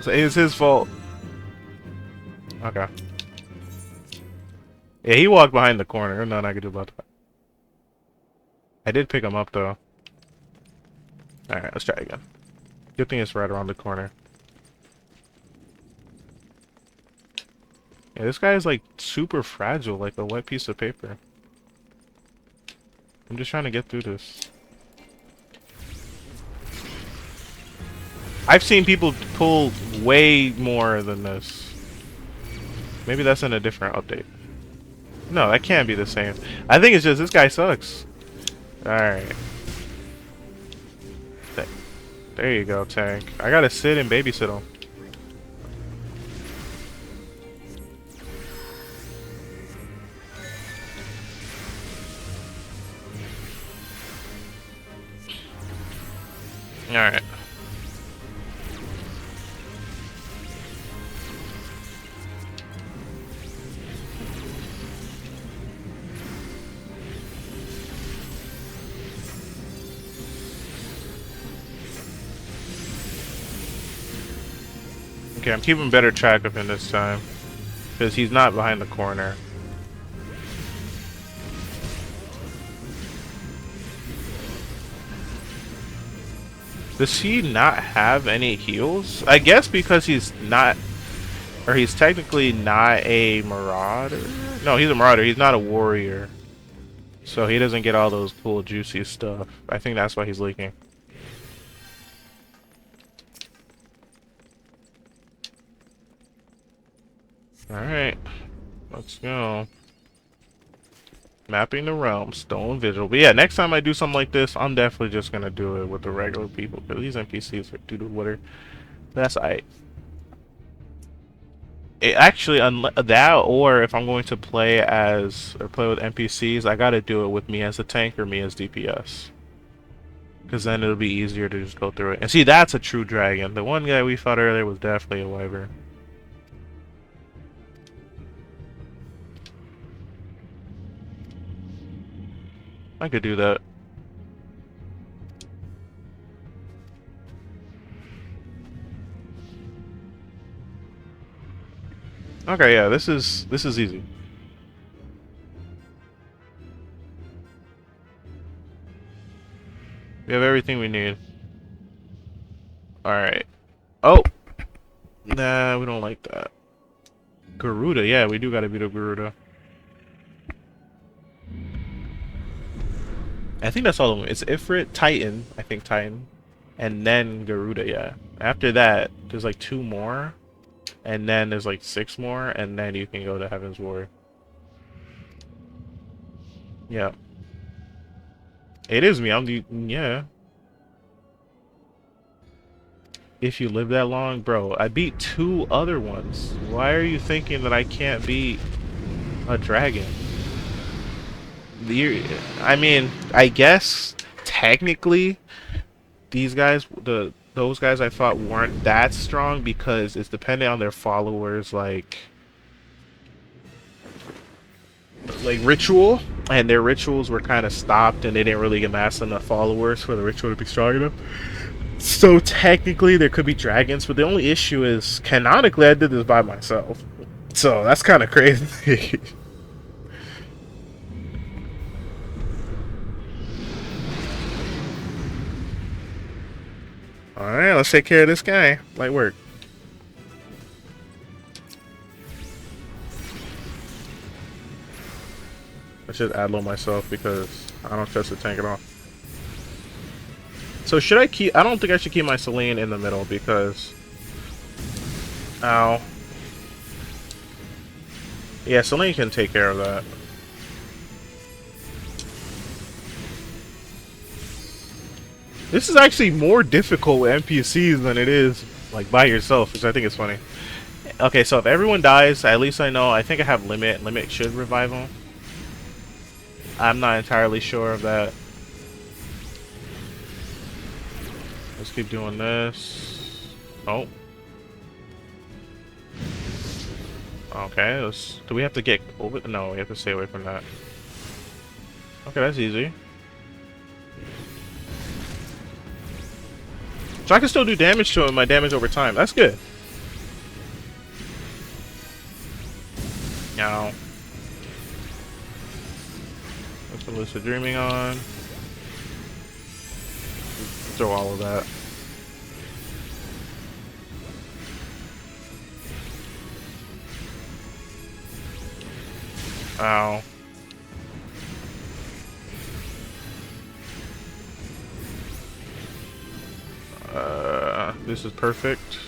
Speaker 1: So it's his fault. Okay. Yeah, he walked behind the corner. There's nothing I could do about that. I did pick him up, though. Alright, let's try again. Good thing it's right around the corner. Yeah, this guy is like super fragile, like a wet piece of paper. I'm just trying to get through this. I've seen people pull way more than this. Maybe that's in a different update. No, that can't be the same. I think it's just this guy sucks. Alright. There you go, tank. I gotta sit and babysit him. Alright. Okay, I'm keeping better track of him this time. Because he's not behind the corner. Does he not have any heals? I guess because he's not... or he's technically not a marauder? No, he's a marauder. He's not a warrior. So he doesn't get all those cool juicy stuff. I think that's why he's leaking. Alright. Let's go. Mapping the realm, stone visual. But yeah, next time I do something like this, I'm definitely just gonna do it with the regular people because these NPCs are doo-doo water. That's alright. Actually, that or if I'm going to play as or play with NPCs, I gotta do it with me as a tank or me as DPS. Because then it'll be easier to just go through it. And see, that's a true dragon. The one guy we fought earlier was definitely a wyvern. I could do that. Okay, yeah, this is easy. We have everything we need. Alright. Oh! Nah, we don't like that. Garuda, yeah, we do gotta beat a Garuda. I think that's all of them. It's Ifrit, Titan, I think Titan, and then Garuda, yeah. After that, there's like 2 more, and then there's like 6 more, and then you can go to Heaven's War. Yeah. It is me, I'm the, yeah. If you live that long, bro, I beat 2 other ones. Why are you thinking that I can't beat a dragon? I mean, I guess technically these guys, those guys I fought weren't that strong because it's dependent on their followers, like ritual, and their rituals were kind of stopped, and they didn't really amass enough followers for the ritual to be strong enough. So technically, there could be dragons, but the only issue is canonically I did this by myself, so that's kind of crazy. Alright, let's take care of this guy. Light work. I should ad load myself because I don't trust the tank at all. So should I keep... I don't think I should keep my Selene in the middle because... Ow. Yeah, Selene can take care of that. This is actually more difficult with NPCs than it is like by yourself, which I think is funny. Okay, so if everyone dies, at least I know. I think I have limit. Limit should revive them. I'm not entirely sure of that. Let's keep doing this. Oh. Okay, do we have to get over? No, we have to stay away from that. Okay, that's easy. So I can still do damage to him, my damage over time. That's good. Now, let's put Lucid Dreaming on. Throw all of that. Ow. This is perfect.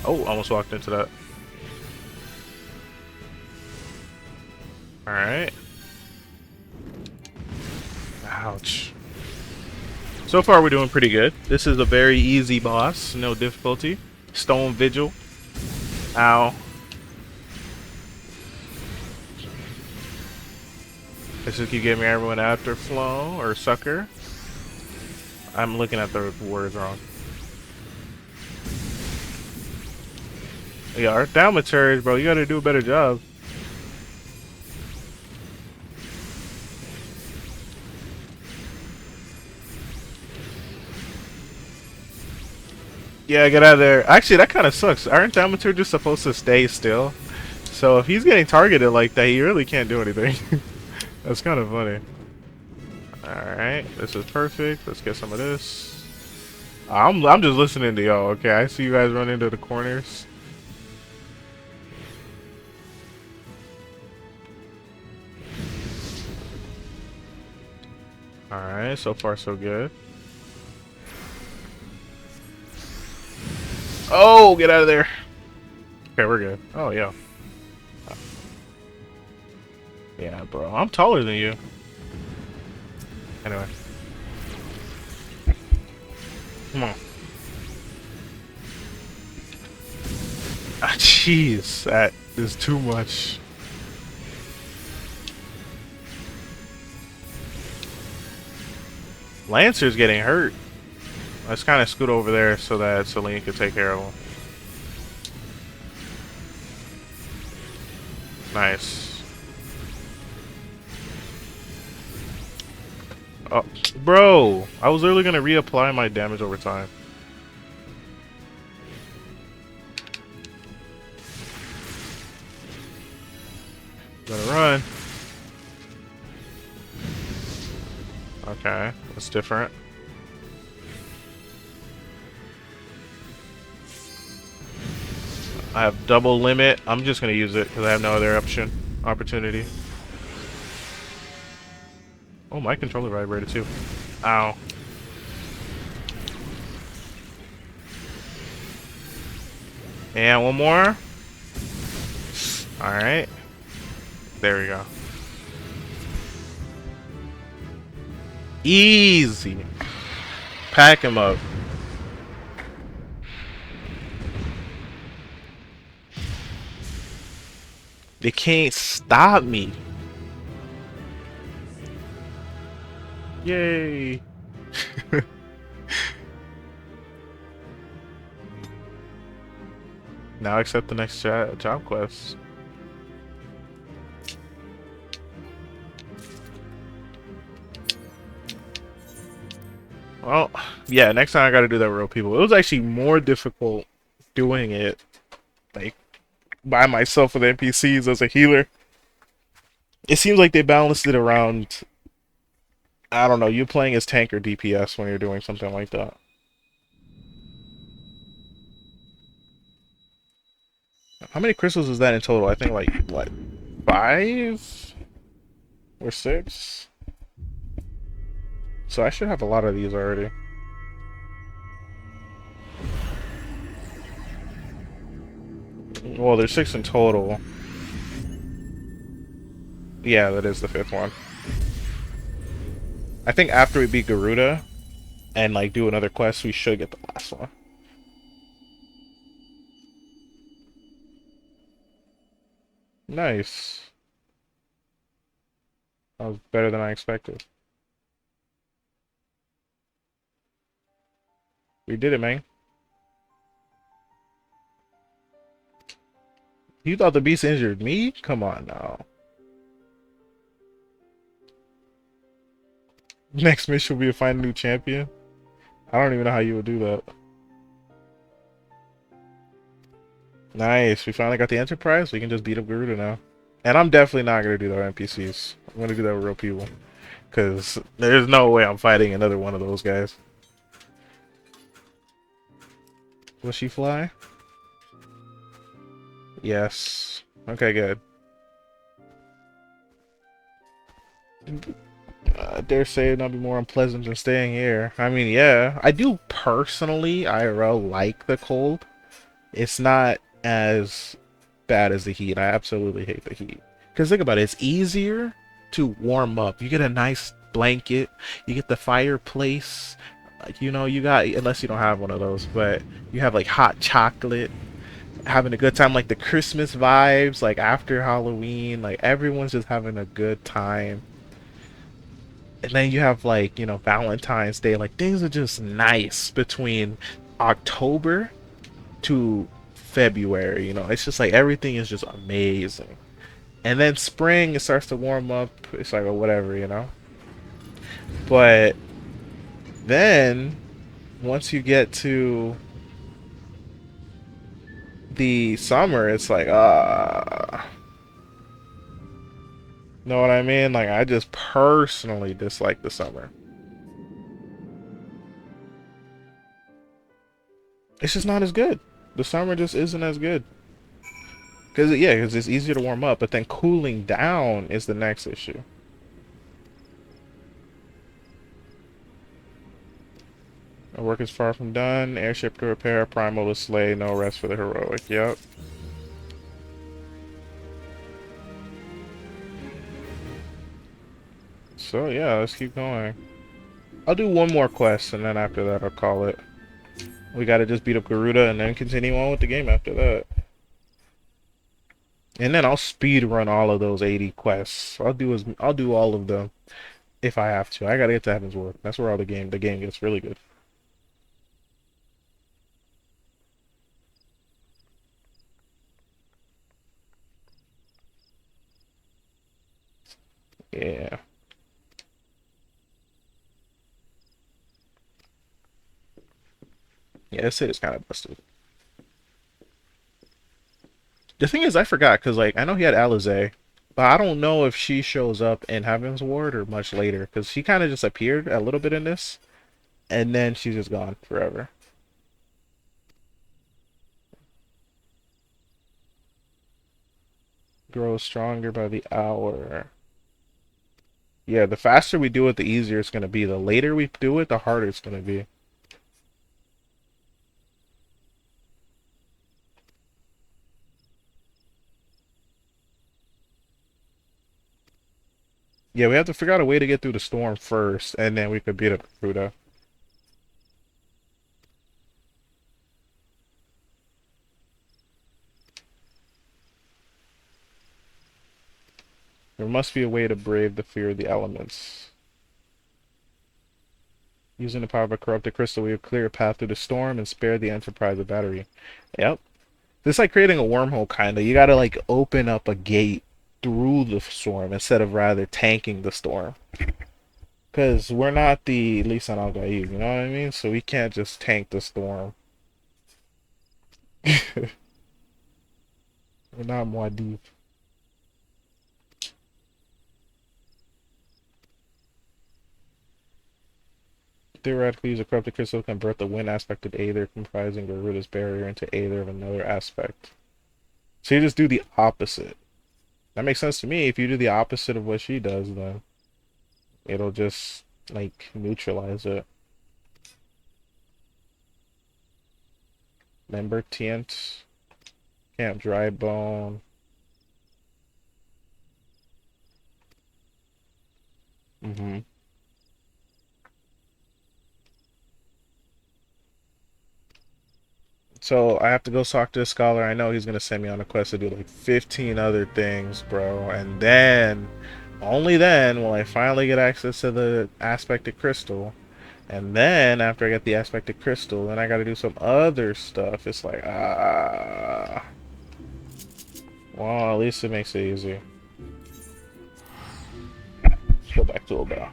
Speaker 1: Oh, almost walked into that. Alright. Ouch. So far we're doing pretty good. This is a very easy boss, no difficulty. Stone Vigil. Ow. This is keep giving everyone Afterflow or Sucker. I'm looking at the words wrong. Yeah, Earth Thaumaturge, bro, you gotta do a better job. Yeah, get out of there. Actually, that kind of sucks. Aren't Thaumaturge just supposed to stay still? So if he's getting targeted like that, he really can't do anything. That's kind of funny. Alright, this is perfect. Let's get some of this. I'm just listening to y'all, okay? I see you guys run into the corners. Alright, so far so good. Oh, get out of there. Okay, we're good. Oh, yeah. Yeah, bro. I'm taller than you. Anyway. Come on. Ah, jeez. That is too much. Lancer's getting hurt. Let's kind of scoot over there so that Celine can take care of him. Nice. Oh, bro! I was literally gonna reapply my damage over time. Gotta run. Okay, that's different. I have double limit. I'm just gonna use it because I have no other opportunity. Oh, my controller vibrated too. Ow. And one more. Alright. There we go. Easy. Pack him up. They can't stop me. Yay. Now accept the next job quest. Well, yeah, next time I gotta do that with real people. It was actually more difficult doing it, like, by myself with NPCs as a healer. It seems like they balanced it around, I don't know, you playing as tank or DPS when you're doing something like that. How many crystals is that in total? I think like, what, 5? Or 6? So I should have a lot of these already. Well, there's 6 in total. Yeah, that is the 5th one. I think after we beat Garuda and like do another quest, we should get the last one. Nice. That was better than I expected. We did it, man. You thought the beast injured me? Come on now. Next mission will be to find a new champion. I don't even know how you would do that. Nice. We finally got the Enterprise. We can just beat up Garuda now. And I'm definitely not going to do that with NPCs. I'm going to do that with real people. Because there's no way I'm fighting another one of those guys. Will she fly? Yes. Okay, good. I dare say it'd not be more unpleasant than staying here. I mean, yeah. I do personally, IRL, like the cold. It's not as bad as the heat. I absolutely hate the heat. Because think about it, it's easier to warm up. You get a nice blanket, you get the fireplace, you know, you got, unless you don't have one of those, but you have like hot chocolate, having a good time, like the Christmas vibes, like after Halloween, like everyone's just having a good time. And then you have like, you know, Valentine's Day, like things are just nice between October to February, you know, it's just like everything is just amazing. And then spring, it starts to warm up, it's like, or whatever, you know. But then once you get to the summer, it's like, know what I mean? Like, I just personally dislike the summer. It's just not as good. The summer just isn't as good. Because, yeah, because it's easier to warm up, but then cooling down is the next issue. Our work is far from done. Airship to repair, primal to slay, no rest for the heroic. Yep. so yeah, let's keep going. I'll do one more quest, and then after that I'll call it. We gotta just beat up Garuda and then continue on with the game after that. And then I'll speed run all of those 80 quests. I'll do all of them if I have to. I gotta get to Heaven's Ward. That's where all the game gets really good. Yeah. Yeah, this shit is kind of busted. The thing is, I forgot, because, like, I know he had Alizé, but I don't know if she shows up in Heaven's Ward or much later, because she kind of just appeared a little bit in this, and then she's just gone forever. Grows stronger by the hour. Yeah, the faster we do it, the easier it's going to be. The later we do it, the harder it's going to be. Yeah, we have to figure out a way to get through the storm first, and then we could beat up Ruda. There must be a way to brave the fear of the elements. Using the power of a corrupted crystal, we will clear a path through the storm and spare the Enterprise a battery. Yep. It's like creating a wormhole, kind of. You gotta, like, open up a gate through the storm instead of rather tanking the storm. Because we're not the Lisan Al Gaib, you know what I mean? So we can't just tank the storm. We're not Muad'Dib. Theoretically, use a corrupted crystal to convert the wind aspect of Aether comprising Garuda's barrier into Aether of another aspect. So you just do the opposite. That makes sense to me. If you do the opposite of what she does, then it'll just, like, neutralize it. Member Tient. Camp Dry Bone. Mm-hmm. So I have to go talk to the scholar. I know he's gonna send me on a quest to do like 15 other things, bro. And then, only then, will I finally get access to the aspected crystal. And then, after I get the aspected crystal, then I gotta do some other stuff. It's like, ah. Well, at least it makes it easy. Let's go back to Obel.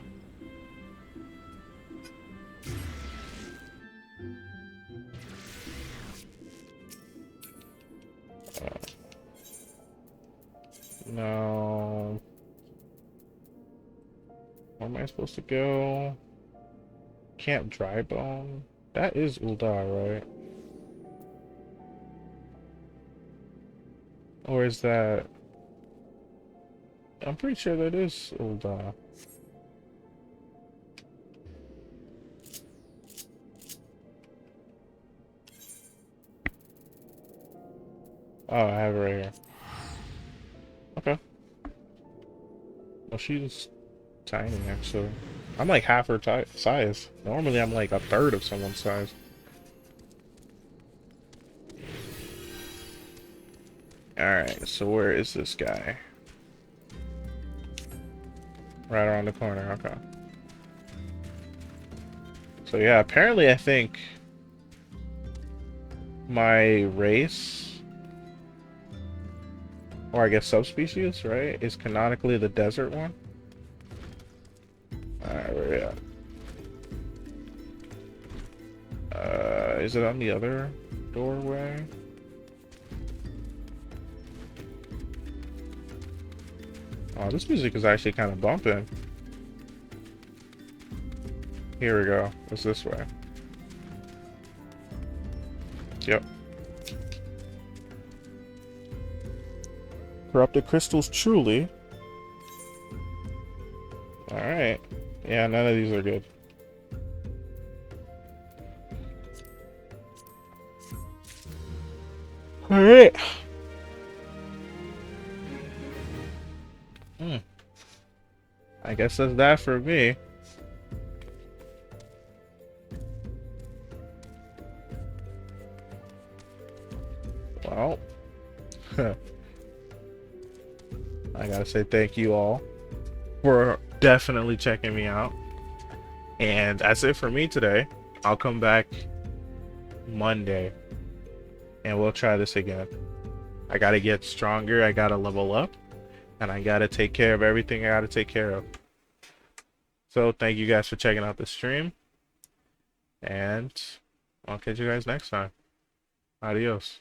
Speaker 1: No. Where am I supposed to go? Camp Drybone? That is Uldar, right? Or is that... I'm pretty sure that is Uldar. Oh, I have it right here. Okay. Well, she's tiny, actually. I'm like half her size. Normally, I'm like a third of someone's size. Alright, so where is this guy? Right around the corner, okay. So yeah, apparently I think my race, or I guess subspecies, right, is canonically the desert one. Alright, where we at? Is it on the other doorway? Oh, this music is actually kind of bumping. Here we go. It's this way. Yep. Corrupted crystals, truly. Alright. Yeah, none of these are good. Alright. I guess that's that for me. Well, I gotta say thank you all for definitely checking me out. And that's it for me today. I'll come back Monday and we'll try this again. I gotta get stronger, I gotta level up, and I gotta take care of everything I gotta take care of. So thank you guys for checking out the stream, and I'll catch you guys next time. Adios.